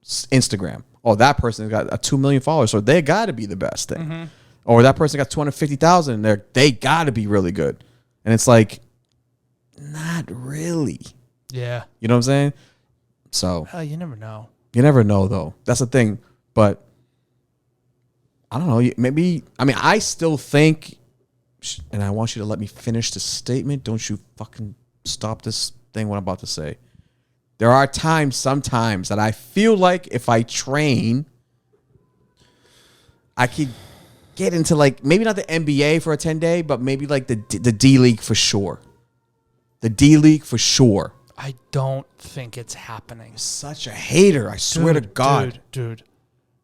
Speaker 1: Instagram. Oh, that person got 2 million followers, so they got to be the best thing. Mm-hmm. Or that person got 250,000, they got to be really good. And it's like, not really.
Speaker 2: Yeah.
Speaker 1: You know what I'm saying? So.
Speaker 2: You never know.
Speaker 1: You never know, though. That's the thing. But I don't know. Maybe, I mean, I still think, and I want you to let me finish the statement. Don't you fucking stop this thing, what I'm about to say. There are sometimes that I feel like if I train, I could get into like, maybe not the NBA for a 10-day, but maybe like the D League for sure. The D League for sure.
Speaker 2: I don't think it's happening.
Speaker 1: Such a hater, I swear to God.
Speaker 2: Dude.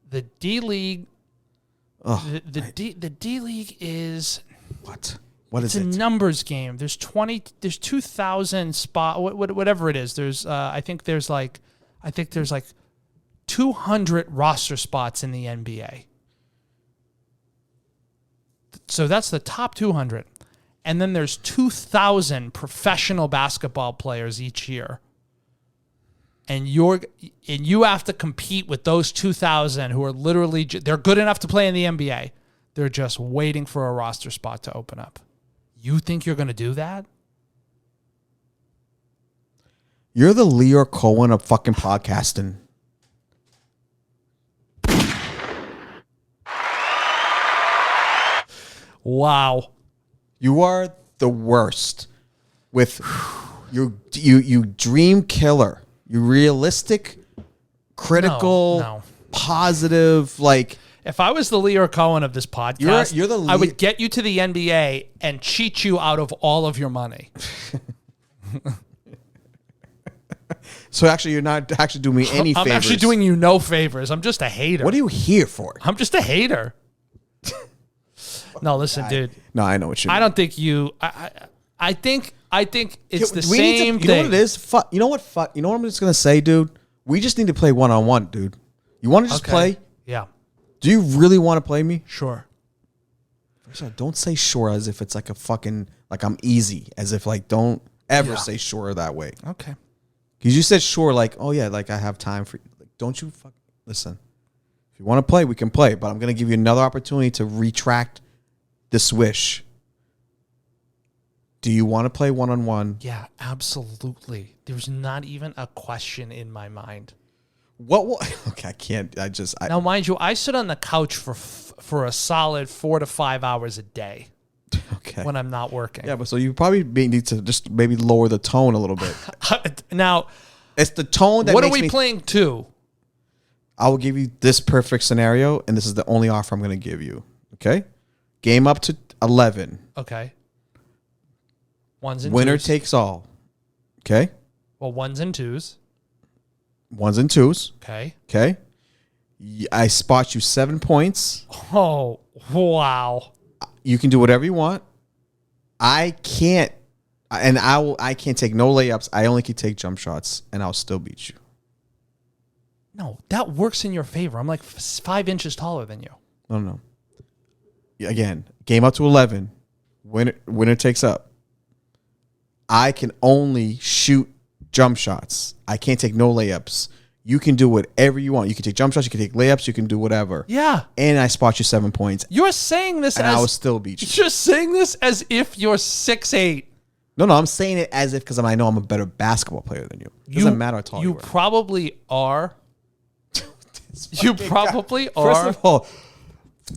Speaker 2: The D League, the D League is
Speaker 1: what? What is
Speaker 2: it?
Speaker 1: It's
Speaker 2: a numbers game. There's 2,000 spot, whatever it is. There's I think there's like 200 roster spots in the NBA. So that's the top 200. And then there's 2,000 professional basketball players each year. And you have to compete with those 2,000 who are literally, they're good enough to play in the NBA. They're just waiting for a roster spot to open up. You think you're going to do that?
Speaker 1: You're the Leo Cohen of fucking podcasting.
Speaker 2: Wow.
Speaker 1: You are the worst with you dream killer. You realistic, critical,
Speaker 2: No.
Speaker 1: positive, like.
Speaker 2: If I was the Leo Cohen of this podcast,
Speaker 1: you're
Speaker 2: I would get you to the NBA and cheat you out of all of your money.
Speaker 1: So actually, you're not actually doing me any favors.
Speaker 2: I'm actually doing you no favors. I'm just a hater.
Speaker 1: What are you here for?
Speaker 2: I'm just a hater. No, listen, dude.
Speaker 1: No, I know what you mean.
Speaker 2: I don't think you. I think it's the same thing.
Speaker 1: You know what it is? You know what? You know what I'm just gonna say, dude. We just need to play one-on-one, dude. You want to just play?
Speaker 2: Yeah.
Speaker 1: Do you really want to play me?
Speaker 2: Sure.
Speaker 1: Don't say sure as if it's like a fucking, like I'm easy. As if like, don't ever say sure that way.
Speaker 2: Okay.
Speaker 1: Because you said sure, like, oh yeah, like I have time for you. Like, don't you listen. If you want to play, we can play. But I'm going to give you another opportunity to retract the swish. Do you want to play one-on-one?
Speaker 2: Yeah, absolutely. There's not even a question in my mind.
Speaker 1: Okay, I can't.
Speaker 2: Now, mind you, I sit on the couch for a solid 4 to 5 hours a day.
Speaker 1: Okay.
Speaker 2: When I'm not working.
Speaker 1: Yeah, but so you probably need to just maybe lower the tone a little bit.
Speaker 2: Now,
Speaker 1: it's the tone that.
Speaker 2: What are we playing to?
Speaker 1: I will give you this perfect scenario, and this is the only offer I'm going to give you. Okay, game up to 11.
Speaker 2: Okay. Ones and
Speaker 1: Winner
Speaker 2: twos.
Speaker 1: takes all. Okay.
Speaker 2: Well, ones and twos.
Speaker 1: Ones and twos.
Speaker 2: Okay.
Speaker 1: Okay. I spot you 7 points.
Speaker 2: Oh, wow.
Speaker 1: You can do whatever you want. I can't, and I can't take no layups. I only can take jump shots, and I'll still beat you.
Speaker 2: No, that works in your favor. I'm like 5 inches taller than you.
Speaker 1: No. Again, game up to 11. Winner takes up. I can only shoot jump shots. I can't take no layups. You can do whatever you want. You can take jump shots. You can take layups. You can do whatever.
Speaker 2: Yeah.
Speaker 1: And I spot you 7 points.
Speaker 2: You're saying this
Speaker 1: and I will still beat you.
Speaker 2: You're saying this as if you're 6'8".
Speaker 1: No, I'm saying it as if because I know I'm a better basketball player than you. It doesn't matter how tall you are.
Speaker 2: You probably are. You probably are.
Speaker 1: First of all,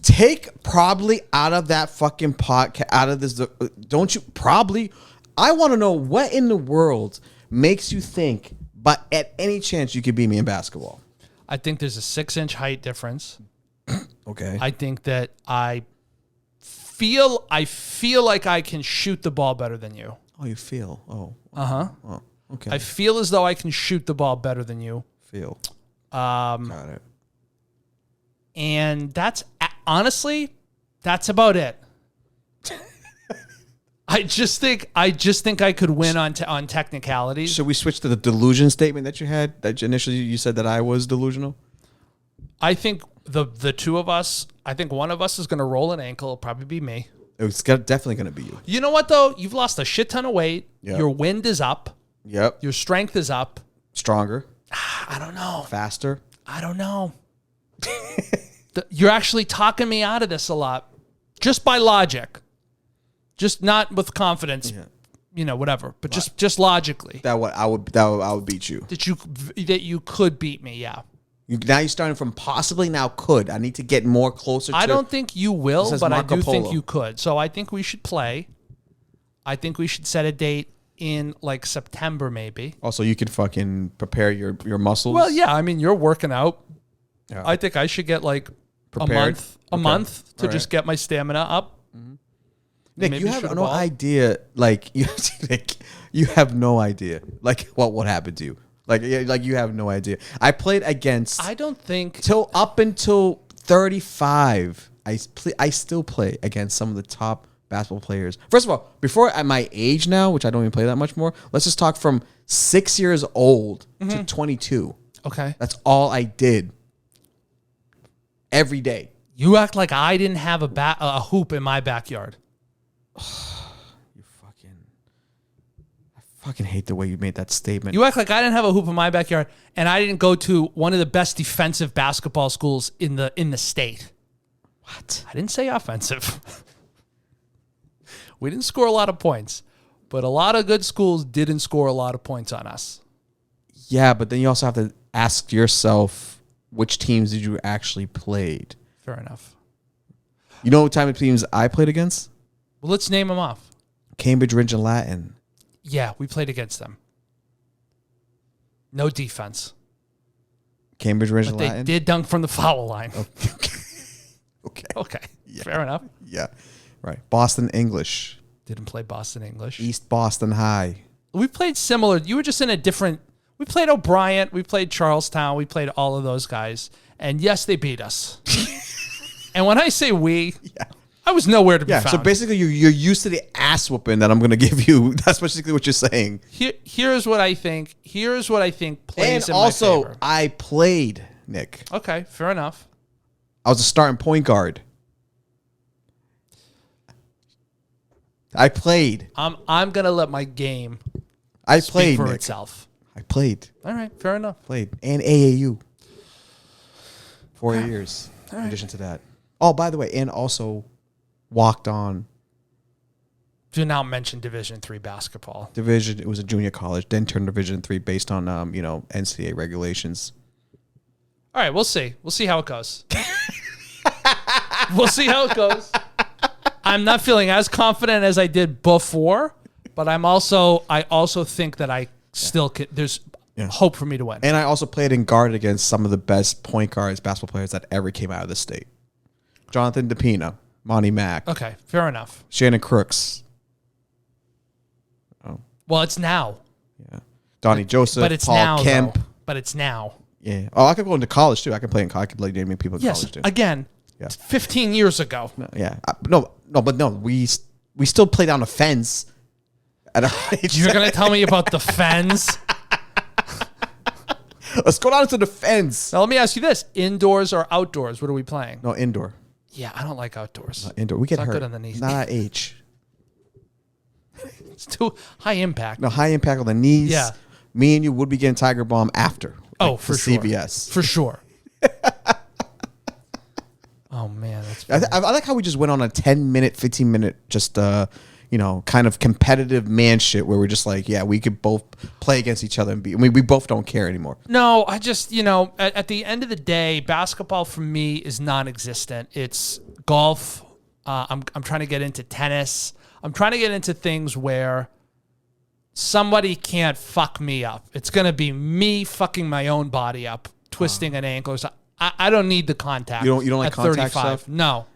Speaker 1: take probably out of that fucking podcast, out of this. Don't you probably? I want to know what in the world makes you think, but at any chance you could beat me in basketball.
Speaker 2: I think there's a 6-inch height difference.
Speaker 1: Okay.
Speaker 2: I think that I feel like I can shoot the ball better than you.
Speaker 1: Oh, you feel? Oh.
Speaker 2: Oh,
Speaker 1: okay.
Speaker 2: I feel as though I can shoot the ball better than you.
Speaker 1: Got it.
Speaker 2: And that's honestly, that's about it. I just think I could win on technicalities.
Speaker 1: Should we switch to the delusion statement that you had? That initially you said that I was delusional.
Speaker 2: I think the two of us. I think one of us is going to roll an ankle. It'll probably be me.
Speaker 1: It's definitely going to be you.
Speaker 2: You know what though? You've lost a shit ton of weight.
Speaker 1: Yep.
Speaker 2: Your wind is up.
Speaker 1: Yep.
Speaker 2: Your strength is up.
Speaker 1: Stronger.
Speaker 2: I don't know.
Speaker 1: Faster.
Speaker 2: I don't know. You're actually talking me out of this a lot, just by logic, just not with confidence. Yeah. You know, whatever, but just logically.
Speaker 1: I would beat you.
Speaker 2: That you could beat me. Yeah.
Speaker 1: Now you're starting from possibly now could. I need to get more closer.
Speaker 2: I don't think you will, but I do think you could. So I think we should play. I think we should set a date in like September, maybe.
Speaker 1: Also, you could fucking prepare your muscles.
Speaker 2: Well, yeah. I mean, you're working out. Yeah. I think I should get like
Speaker 1: prepared.
Speaker 2: a month to just get my stamina up.
Speaker 1: Mm-hmm. Nick, you have no idea. Like you have no idea. Like what would happen to you. Like you have no idea. I played against.
Speaker 2: I don't think
Speaker 1: up until 35. I still play against some of the top basketball players. First of all, before at my age now, which I don't even play that much more. Let's just talk from 6 years old to 22.
Speaker 2: Okay,
Speaker 1: that's all I did. Every day.
Speaker 2: You act like I didn't have a hoop in my backyard.
Speaker 1: I fucking hate the way you made that statement.
Speaker 2: You act like I didn't have a hoop in my backyard, and I didn't go to one of the best defensive basketball schools in the state.
Speaker 1: What?
Speaker 2: I didn't say offensive. We didn't score a lot of points, but a lot of good schools didn't score a lot of points on us.
Speaker 1: Yeah, but then you also have to ask yourself, which teams did you actually played?
Speaker 2: Fair enough.
Speaker 1: You know what type of teams I played against?
Speaker 2: Well, let's name them off.
Speaker 1: Cambridge Ridge and Latin.
Speaker 2: Yeah, we played against them. No defense.
Speaker 1: Cambridge Ridge and
Speaker 2: Latin? They did dunk from the foul line. Okay. Yeah. Fair enough.
Speaker 1: Yeah. Right. Boston English.
Speaker 2: Didn't play Boston English.
Speaker 1: East Boston High.
Speaker 2: We played similar. You were just in a different... We played O'Brien. We played Charlestown. We played all of those guys. And yes, they beat us. And when I say we... Yeah. I was nowhere to be found.
Speaker 1: So basically, you're used to the ass whooping that I'm going to give you. That's basically what you're saying.
Speaker 2: Here's what I think. Here's what I think plays in
Speaker 1: my favor. And
Speaker 2: also,
Speaker 1: I played, Nick.
Speaker 2: Okay, fair enough.
Speaker 1: I was a starting point guard. I played.
Speaker 2: I'm going to let my game
Speaker 1: speak
Speaker 2: for
Speaker 1: Nick.
Speaker 2: itself.
Speaker 1: I played.
Speaker 2: All right, fair enough.
Speaker 1: Played. And AAU. 4 years in addition to that. Oh, by the way, and also... walked on.
Speaker 2: Do not mention Division III basketball.
Speaker 1: It was a junior college. Then turned Division III based on NCAA regulations.
Speaker 2: All right, we'll see. We'll see how it goes. We'll see how it goes. I'm not feeling as confident as I did before, but I also think that I still could. There's hope for me to win.
Speaker 1: And I also played and guarded against some of the best point guards, basketball players that ever came out of the state. Jonathan DePina. Monty Mack.
Speaker 2: Okay, fair enough.
Speaker 1: Shannon Crooks.
Speaker 2: Oh. Well, it's now.
Speaker 1: Yeah. Donnie Joseph.
Speaker 2: But it's
Speaker 1: Paul
Speaker 2: now,
Speaker 1: Kemp.
Speaker 2: Though. But it's now.
Speaker 1: Yeah. Oh, I could go into college too. I could play in college. I could play naming people in college too.
Speaker 2: Again. Yeah. 15 years ago.
Speaker 1: No, yeah. We still play down a fence. At our age.
Speaker 2: You're gonna tell me about the fence?
Speaker 1: Let's go down to the fence.
Speaker 2: Now let me ask you this: indoors or outdoors? What are we playing?
Speaker 1: No, indoor.
Speaker 2: Yeah, I don't like outdoors.
Speaker 1: Not indoor. We get hurt.
Speaker 2: Good on the knees.
Speaker 1: Not at age.
Speaker 2: It's too high impact.
Speaker 1: No, high impact on the knees.
Speaker 2: Yeah.
Speaker 1: Me and you would be getting Tiger Bomb after.
Speaker 2: Oh, for sure.
Speaker 1: CVS.
Speaker 2: For sure. Oh, man. That's
Speaker 1: I like how we just went on a 10-minute, 15-minute just, kind of competitive man shit where we're just like, yeah, we could both play against each other and we both don't care anymore.
Speaker 2: No, I just, at the end of the day, basketball for me is non-existent. It's golf. I'm trying to get into tennis. I'm trying to get into things where somebody can't fuck me up. It's going to be me fucking my own body up, twisting an ankle or something. I don't need the contact.
Speaker 1: You don't like contact
Speaker 2: 35.
Speaker 1: stuff?
Speaker 2: No.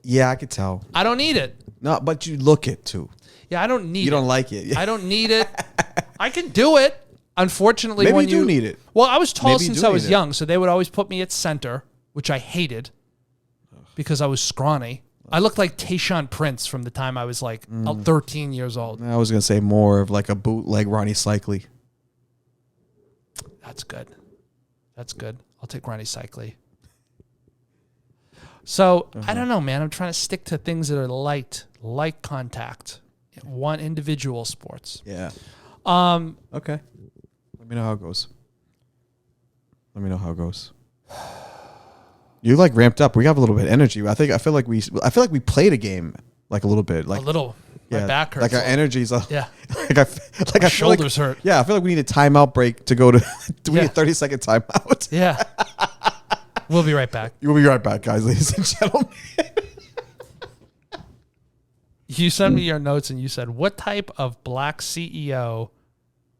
Speaker 1: Yeah, I could tell.
Speaker 2: I don't need it.
Speaker 1: No, but you look it too.
Speaker 2: Yeah, I don't need it.
Speaker 1: You don't like it.
Speaker 2: I don't need it. I can do it. Unfortunately,
Speaker 1: Maybe
Speaker 2: when
Speaker 1: you do need it.
Speaker 2: Well, I was tall
Speaker 1: Maybe you
Speaker 2: since
Speaker 1: do
Speaker 2: I was
Speaker 1: need it.
Speaker 2: young, so they would always put me at center, which I hated because I was scrawny. I looked like Tayshaun Prince from the time I was like 13 years old.
Speaker 1: I was going to say more of like a bootleg Ronnie Cycli.
Speaker 2: That's good. That's good. I'll take Ronnie Cycli. So, I don't know, man. I'm trying to stick to things that are light contact. One individual sports.
Speaker 1: Yeah. Okay. Let me know how it goes. You like ramped up. We have a little bit of energy. I feel like we played a game like a little bit. Like
Speaker 2: a little.
Speaker 1: Yeah,
Speaker 2: my back hurts.
Speaker 1: like our energy's
Speaker 2: yeah.
Speaker 1: My
Speaker 2: shoulders hurt.
Speaker 1: Yeah, I feel like we need a timeout break to go to. Do we need a 30-second timeout?
Speaker 2: Yeah. We'll be right back.
Speaker 1: We'll be right back, guys, ladies and gentlemen.
Speaker 2: You sent me your notes and you said, what type of black CEO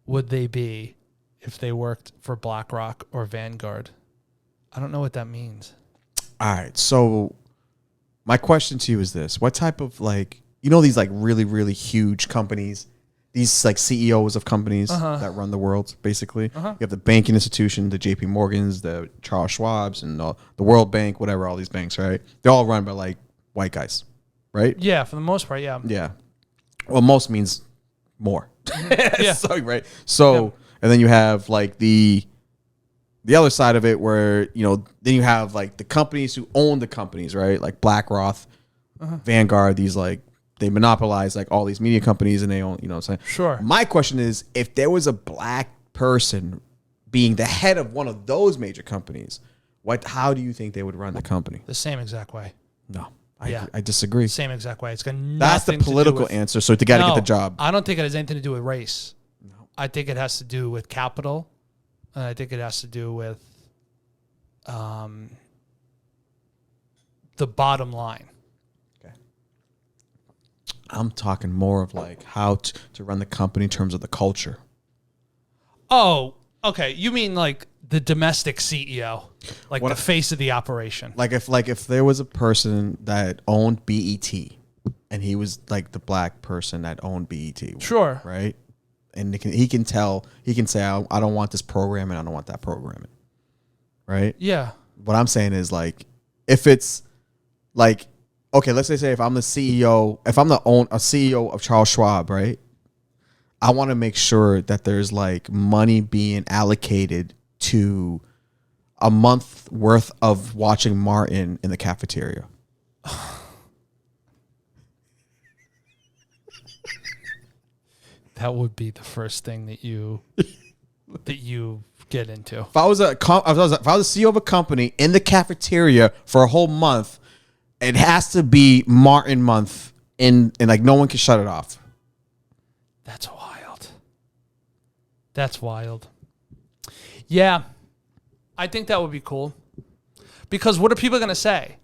Speaker 2: would they be if they worked for BlackRock or Vanguard? I don't know what that means.
Speaker 1: All right. So my question to you is this. What type of these like really, really huge companies, these like CEOs of companies that run the world, basically. You have the banking institution, the JP Morgans, the Charles Schwabs, and the World Bank, whatever, all these banks, right? They're all run by like white guys, right?
Speaker 2: Yeah, for the most part, yeah.
Speaker 1: Yeah. Well, most means more.
Speaker 2: Yeah.
Speaker 1: So, right. So, and then you have like the other side of it where, then you have like the companies who own the companies, right? Like BlackRock, Vanguard, these like, they monopolize like all these media companies and they own, you know what I'm saying?
Speaker 2: Sure.
Speaker 1: My question is, if there was a black person being the head of one of those major companies, how do you think they would run the company?
Speaker 2: The same exact way.
Speaker 1: No, I disagree.
Speaker 2: Same exact way. It's got nothing
Speaker 1: That's the political answer. So they got to get the job.
Speaker 2: I don't think it has anything to do with race. No. I think it has to do with capital. And I think it has to do with the bottom line.
Speaker 1: I'm talking more of like how to run the company in terms of the culture.
Speaker 2: Oh, okay. You mean like the domestic CEO, like the face of the operation.
Speaker 1: Like if there was a person that owned BET and he was like the black person that owned BET.
Speaker 2: Sure.
Speaker 1: Right? And he can say, I don't want this programming, I don't want that programming. Right?
Speaker 2: Yeah.
Speaker 1: What I'm saying is like, if it's like, okay, let's say if I'm the CEO, if I'm a CEO of Charles Schwab, right? I want to make sure that there's like money being allocated to a month worth of watching Martin in the cafeteria.
Speaker 2: That would be the first thing that you get into.
Speaker 1: If I was a CEO of a company in the cafeteria for a whole month, it has to be Martin month, and like no one can shut it off.
Speaker 2: That's wild. That's wild. Yeah, I think that would be cool. Because what are people going to say?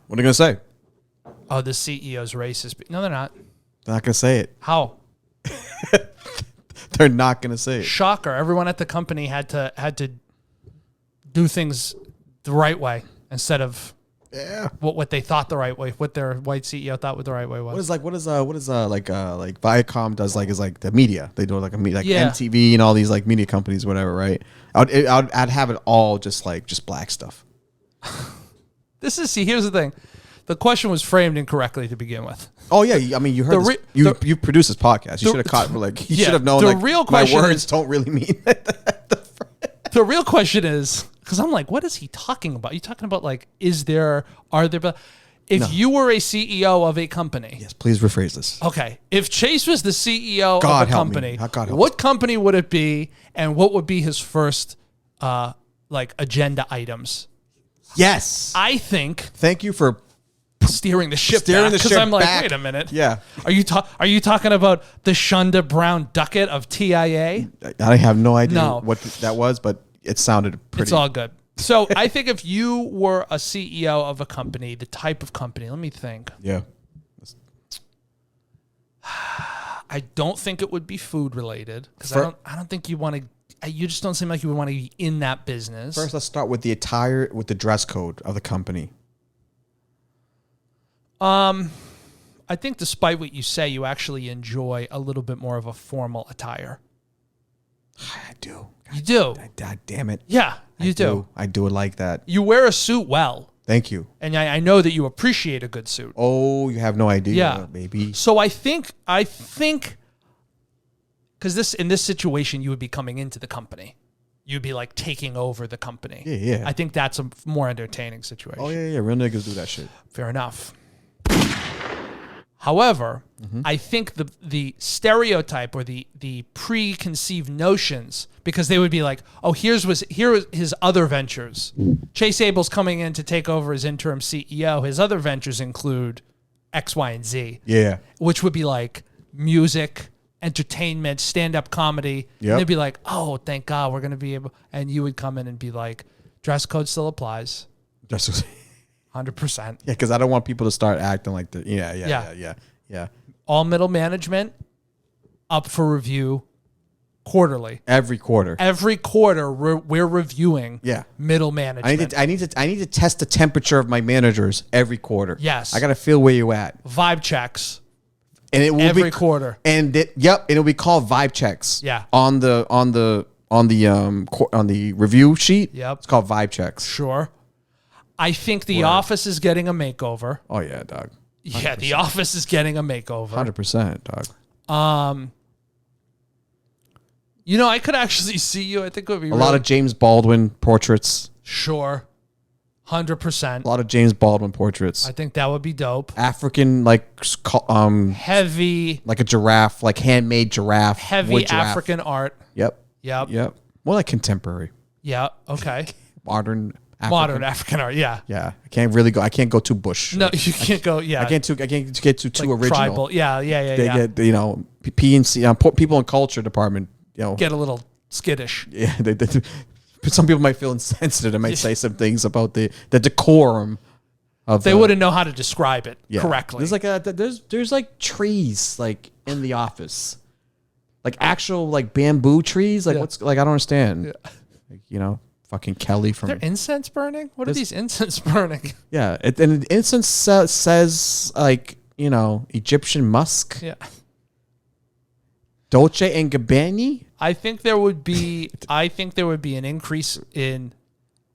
Speaker 1: What are they going to say?
Speaker 2: Oh, the CEO's racist. No, they're not.
Speaker 1: They're not going to say it.
Speaker 2: How?
Speaker 1: They're not going to say it.
Speaker 2: Shocker. Everyone at the company had to do things the right way. Instead of what they thought the right way, what their white CEO thought what the right way was.
Speaker 1: What is Viacom does is like the media. They do like MTV and all these like media companies, whatever, right? I'd have it all just black stuff.
Speaker 2: Here's the thing. The question was framed incorrectly to begin with.
Speaker 1: Oh yeah, I mean you heard you produced this podcast. You should have caught should have known
Speaker 2: real question
Speaker 1: my words don't really mean
Speaker 2: The real question is, because I'm like, what is he talking about? You talking about like, are there? If you were a CEO of a company.
Speaker 1: Yes, please rephrase this.
Speaker 2: Okay. If Chase was the CEO of a company, what company would it be, and what would be his first agenda items?
Speaker 1: Yes.
Speaker 2: I think.
Speaker 1: Thank you for
Speaker 2: steering the ship back, because I'm like, wait a minute.
Speaker 1: Yeah.
Speaker 2: Are you talking about the Shonda Brown Duckett of TIA?
Speaker 1: I have no idea what that was, but it sounded pretty.
Speaker 2: It's all good. So I think if you were a CEO of a company, the type of company, let me think.
Speaker 1: Yeah.
Speaker 2: I don't think it would be food related, because I don't think you want to. You just don't seem like you would want to be in that business.
Speaker 1: First, let's start with the dress code of the company.
Speaker 2: I think despite what you say, you actually enjoy a little bit more of a formal attire.
Speaker 1: I do.
Speaker 2: You do.
Speaker 1: God damn it.
Speaker 2: Yeah, you do.
Speaker 1: I do like that.
Speaker 2: You wear a suit well.
Speaker 1: Thank you.
Speaker 2: And I know that you appreciate a good suit.
Speaker 1: Oh, you have no idea, baby.
Speaker 2: So I think, because in this situation, you would be coming into the company. You'd be like taking over the company.
Speaker 1: Yeah.
Speaker 2: I think that's a more entertaining situation.
Speaker 1: Oh, yeah. Real niggas do that shit.
Speaker 2: Fair enough. However, I think the stereotype or the preconceived notions, because they would be like, oh, here was his other ventures. Chase Abel's coming in to take over as interim CEO. His other ventures include X, Y, and Z.
Speaker 1: Yeah.
Speaker 2: Which would be like music, entertainment, stand-up comedy. Yep. And they'd be like, oh, thank God we're going to be able... And you would come in and be like, dress code still applies. 100%.
Speaker 1: Yeah, because I don't want people to start acting like the... Yeah.
Speaker 2: All middle management up for review quarterly.
Speaker 1: Every quarter.
Speaker 2: Every quarter, we're reviewing middle management.
Speaker 1: I need to test the temperature of my managers every quarter.
Speaker 2: Yes.
Speaker 1: I got to feel where you at.
Speaker 2: Vibe checks.
Speaker 1: And it will
Speaker 2: every quarter.
Speaker 1: And it'll be called vibe checks.
Speaker 2: Yeah.
Speaker 1: On the review sheet.
Speaker 2: Yep.
Speaker 1: It's called vibe checks.
Speaker 2: Sure. I think The Office is getting a makeover.
Speaker 1: Oh yeah, dog.
Speaker 2: 100%. Yeah, The Office is getting a makeover.
Speaker 1: 100%, dog.
Speaker 2: I could actually see you. I think it would be
Speaker 1: a lot of James Baldwin portraits.
Speaker 2: Sure. 100%.
Speaker 1: A lot of James Baldwin portraits.
Speaker 2: I think that would be dope.
Speaker 1: African,
Speaker 2: heavy,
Speaker 1: like a giraffe, like handmade giraffe.
Speaker 2: Heavy African art.
Speaker 1: Yep. More like contemporary.
Speaker 2: Yeah. Okay.
Speaker 1: Modern
Speaker 2: African art. Yeah.
Speaker 1: Yeah. I can't go too bush.
Speaker 2: No, you can't go. Yeah.
Speaker 1: I can't get too original.
Speaker 2: Tribal. Yeah.
Speaker 1: They get PNC people in culture department.
Speaker 2: Get a little skittish.
Speaker 1: Yeah. Some people might feel insensitive. They might say some things about the decorum of.
Speaker 2: They wouldn't know how to describe it correctly.
Speaker 1: There's like trees like in the office, like actual like bamboo trees. Like what's like I don't understand. Yeah. Fucking Kelly from.
Speaker 2: Is there incense burning? What are these incense burning?
Speaker 1: Yeah, and incense says like Egyptian musk.
Speaker 2: Yeah.
Speaker 1: Dolce and Gabbana.
Speaker 2: I think there would be an increase in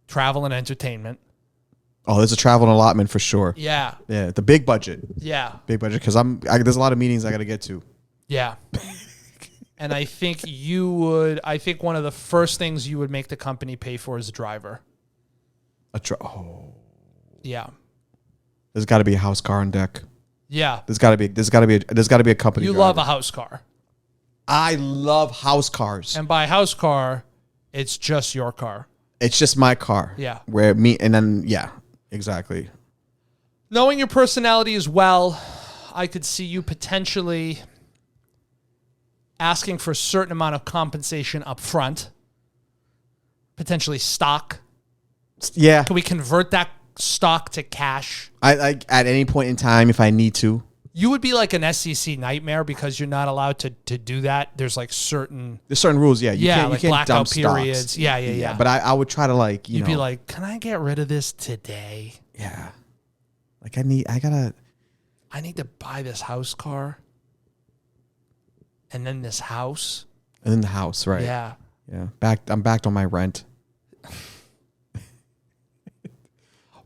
Speaker 2: travel and entertainment.
Speaker 1: Oh, there's a travel and allotment for sure.
Speaker 2: Yeah.
Speaker 1: Yeah, the big budget.
Speaker 2: Yeah.
Speaker 1: Big budget because there's a lot of meetings I got to get to.
Speaker 2: Yeah. And I think one of the first things you would make the company pay for is a driver. Yeah.
Speaker 1: There's got to be a house car on deck.
Speaker 2: Yeah.
Speaker 1: There's got to be a company.
Speaker 2: You love a house car.
Speaker 1: I love house cars.
Speaker 2: And by house car, it's just your car.
Speaker 1: It's just my car.
Speaker 2: Yeah.
Speaker 1: Exactly.
Speaker 2: Knowing your personality as well, I could see you potentially asking for a certain amount of compensation up front. Potentially stock.
Speaker 1: Yeah.
Speaker 2: Can we convert that stock to cash?
Speaker 1: I at any point in time if I need to.
Speaker 2: You would be like an SEC nightmare because you're not allowed to do that. There's certain
Speaker 1: rules. Yeah. You can't
Speaker 2: blackout
Speaker 1: dump
Speaker 2: periods.
Speaker 1: Stocks.
Speaker 2: Yeah.
Speaker 1: But I would try to
Speaker 2: You'd be like, can I get rid of this today?
Speaker 1: Yeah. Like I need
Speaker 2: to buy this house car. And then this house.
Speaker 1: And then the house, right?
Speaker 2: Yeah.
Speaker 1: Yeah. I'm backed on my rent.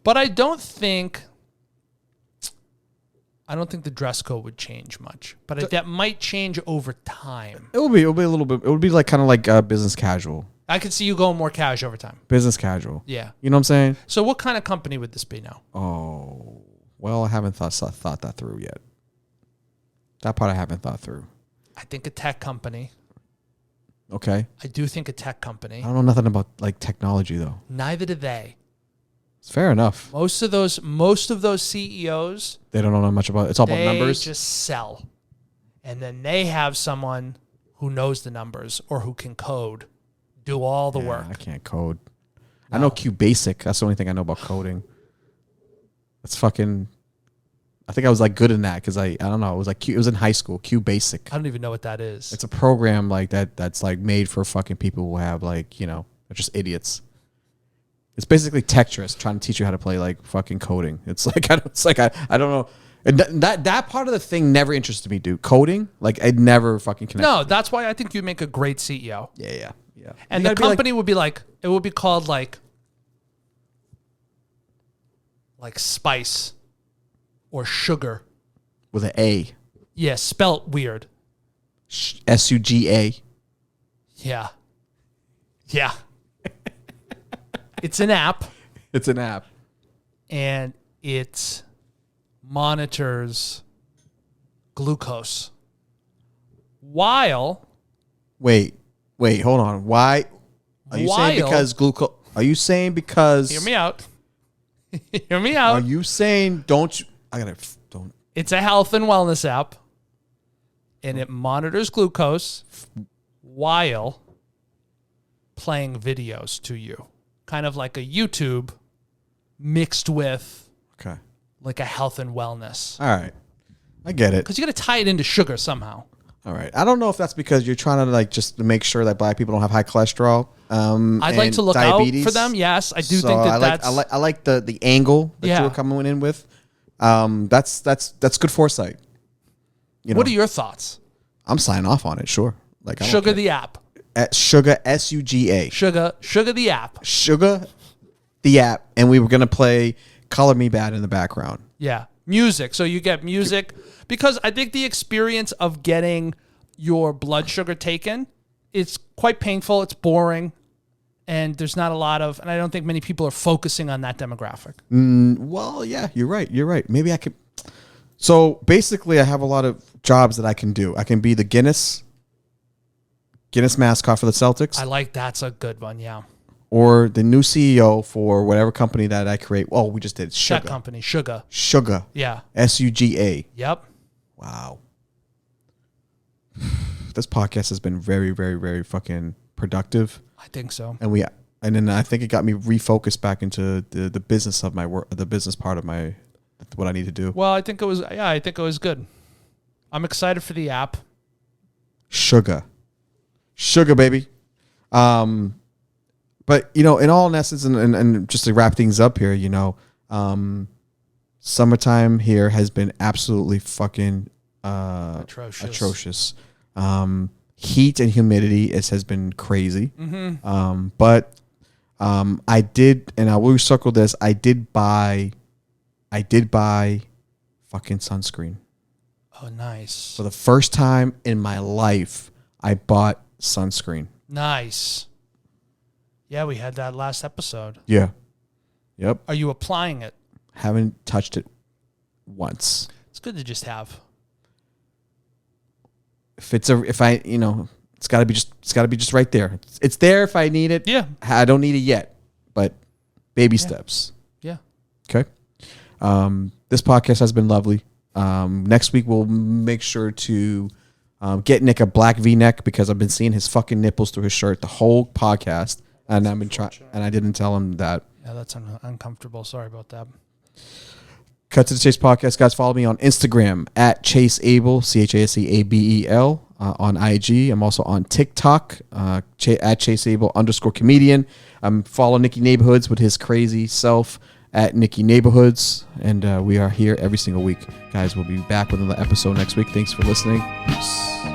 Speaker 2: But I don't think the dress code would change much. But that might change over time.
Speaker 1: It will be a little bit. It would be kind of business casual.
Speaker 2: I could see you going more cash over time.
Speaker 1: Business casual.
Speaker 2: Yeah.
Speaker 1: You know what I'm saying?
Speaker 2: So what kind of company would this be now?
Speaker 1: Oh. Well, I haven't thought that through yet. That part I haven't thought through.
Speaker 2: I think a tech company.
Speaker 1: Okay.
Speaker 2: I do think a tech company.
Speaker 1: I don't know nothing about like technology though.
Speaker 2: Neither do they.
Speaker 1: It's fair enough.
Speaker 2: Most of those CEOs,
Speaker 1: they don't know much about it. It's all about numbers.
Speaker 2: They just sell. And then they have someone who knows the numbers or who can code, do all the work.
Speaker 1: I can't code. No. I know QBasic. That's the only thing I know about coding. That's fucking. I think I was like good in that because I don't know. It was like it was in high school. QBasic.
Speaker 2: I don't even know what that is.
Speaker 1: It's a program like that that's like made for fucking people who have like, you know, they're just idiots. It's basically Tetris trying to teach you how to play like fucking coding. It's like I don't know. And that part of the thing never interested me, dude. Coding, like it never fucking connected.
Speaker 2: No, that's why I think you make a great CEO.
Speaker 1: Yeah.
Speaker 2: And the company would be like, it would be called like Spice or Sugar
Speaker 1: with an A.
Speaker 2: Yeah, spelt weird.
Speaker 1: SUGA.
Speaker 2: Yeah. It's an app.
Speaker 1: It's an app.
Speaker 2: And it monitors glucose. While.
Speaker 1: Wait, hold on. Why? Are you saying because glucose? Are you saying because?
Speaker 2: Hear me out. Hear me out.
Speaker 1: Are you saying don't? Don't.
Speaker 2: It's a health and wellness app, and it monitors glucose while playing videos to you, kind of like a YouTube mixed with like a health and wellness.
Speaker 1: All right, I get it.
Speaker 2: Because you got to tie it into sugar somehow.
Speaker 1: All right, I don't know if that's because you're trying to like just make sure that black people don't have high cholesterol.
Speaker 2: I'd like to look diabetes. Out for them. Yes, I do think that's.
Speaker 1: I like the angle that you were coming in with. That's good foresight. You know?
Speaker 2: What are your thoughts?
Speaker 1: I'm signing off on it. Sure. Like
Speaker 2: Sugar the app.
Speaker 1: Sugar SUGA.
Speaker 2: Sugar the app.
Speaker 1: Sugar the app, and we were gonna play "Color Me Bad" in the background.
Speaker 2: Yeah, music. So you get music because I think the experience of getting your blood sugar taken, it's quite painful. It's boring. And there's not a lot of, and I don't think many people are focusing on that demographic.
Speaker 1: Well, yeah, you're right. Maybe I could. So basically, I have a lot of jobs that I can do. I can be the Guiness mascot for the Celtics.
Speaker 2: I like that's a good one, yeah.
Speaker 1: Or the new CEO for whatever company that I create. Oh, we just did Sugar.
Speaker 2: That company, Sugar.
Speaker 1: Yeah. SUGA.
Speaker 2: Yep.
Speaker 1: Wow. This podcast has been very, very, very fucking productive.
Speaker 2: I think so.
Speaker 1: And then I think it got me refocused back into the business of my work, the business part of what I need to do.
Speaker 2: Well, I think it was good. I'm excited for the app.
Speaker 1: Sugar, baby. But you know, in all essence, and just to wrap things up here, you know, summertime here has been absolutely fucking atrocious. Heat and humidity has been crazy.
Speaker 2: Mm-hmm.
Speaker 1: But I did, and I will circle this. I did buy fucking sunscreen.
Speaker 2: Oh, nice.
Speaker 1: For the first time in my life, I bought sunscreen.
Speaker 2: Nice. Yeah, we had that last episode.
Speaker 1: Yeah. Yep.
Speaker 2: Are you applying it?
Speaker 1: Haven't touched it once.
Speaker 2: It's good to just have.
Speaker 1: It's got to be just right there. It's there if I need it.
Speaker 2: Yeah.
Speaker 1: I don't need it yet, but baby steps.
Speaker 2: Yeah.
Speaker 1: Okay. This podcast has been lovely. Next week we'll make sure to get Nick a black V-neck because I've been seeing his fucking nipples through his shirt the whole podcast, and I've been trying, and I didn't tell him that.
Speaker 2: Yeah, that's uncomfortable. Sorry about that.
Speaker 1: Cut to the Chase podcast, guys. Follow me on Instagram at Chase Abel, ChaseAbel, on IG. I'm also on TikTok at Chase Abel _comedian. Follow Nicky Neighborhoods with his crazy self at Nicky Neighborhoods, and we are here every single week, guys. We'll be back with another episode next week. Thanks for listening. Peace.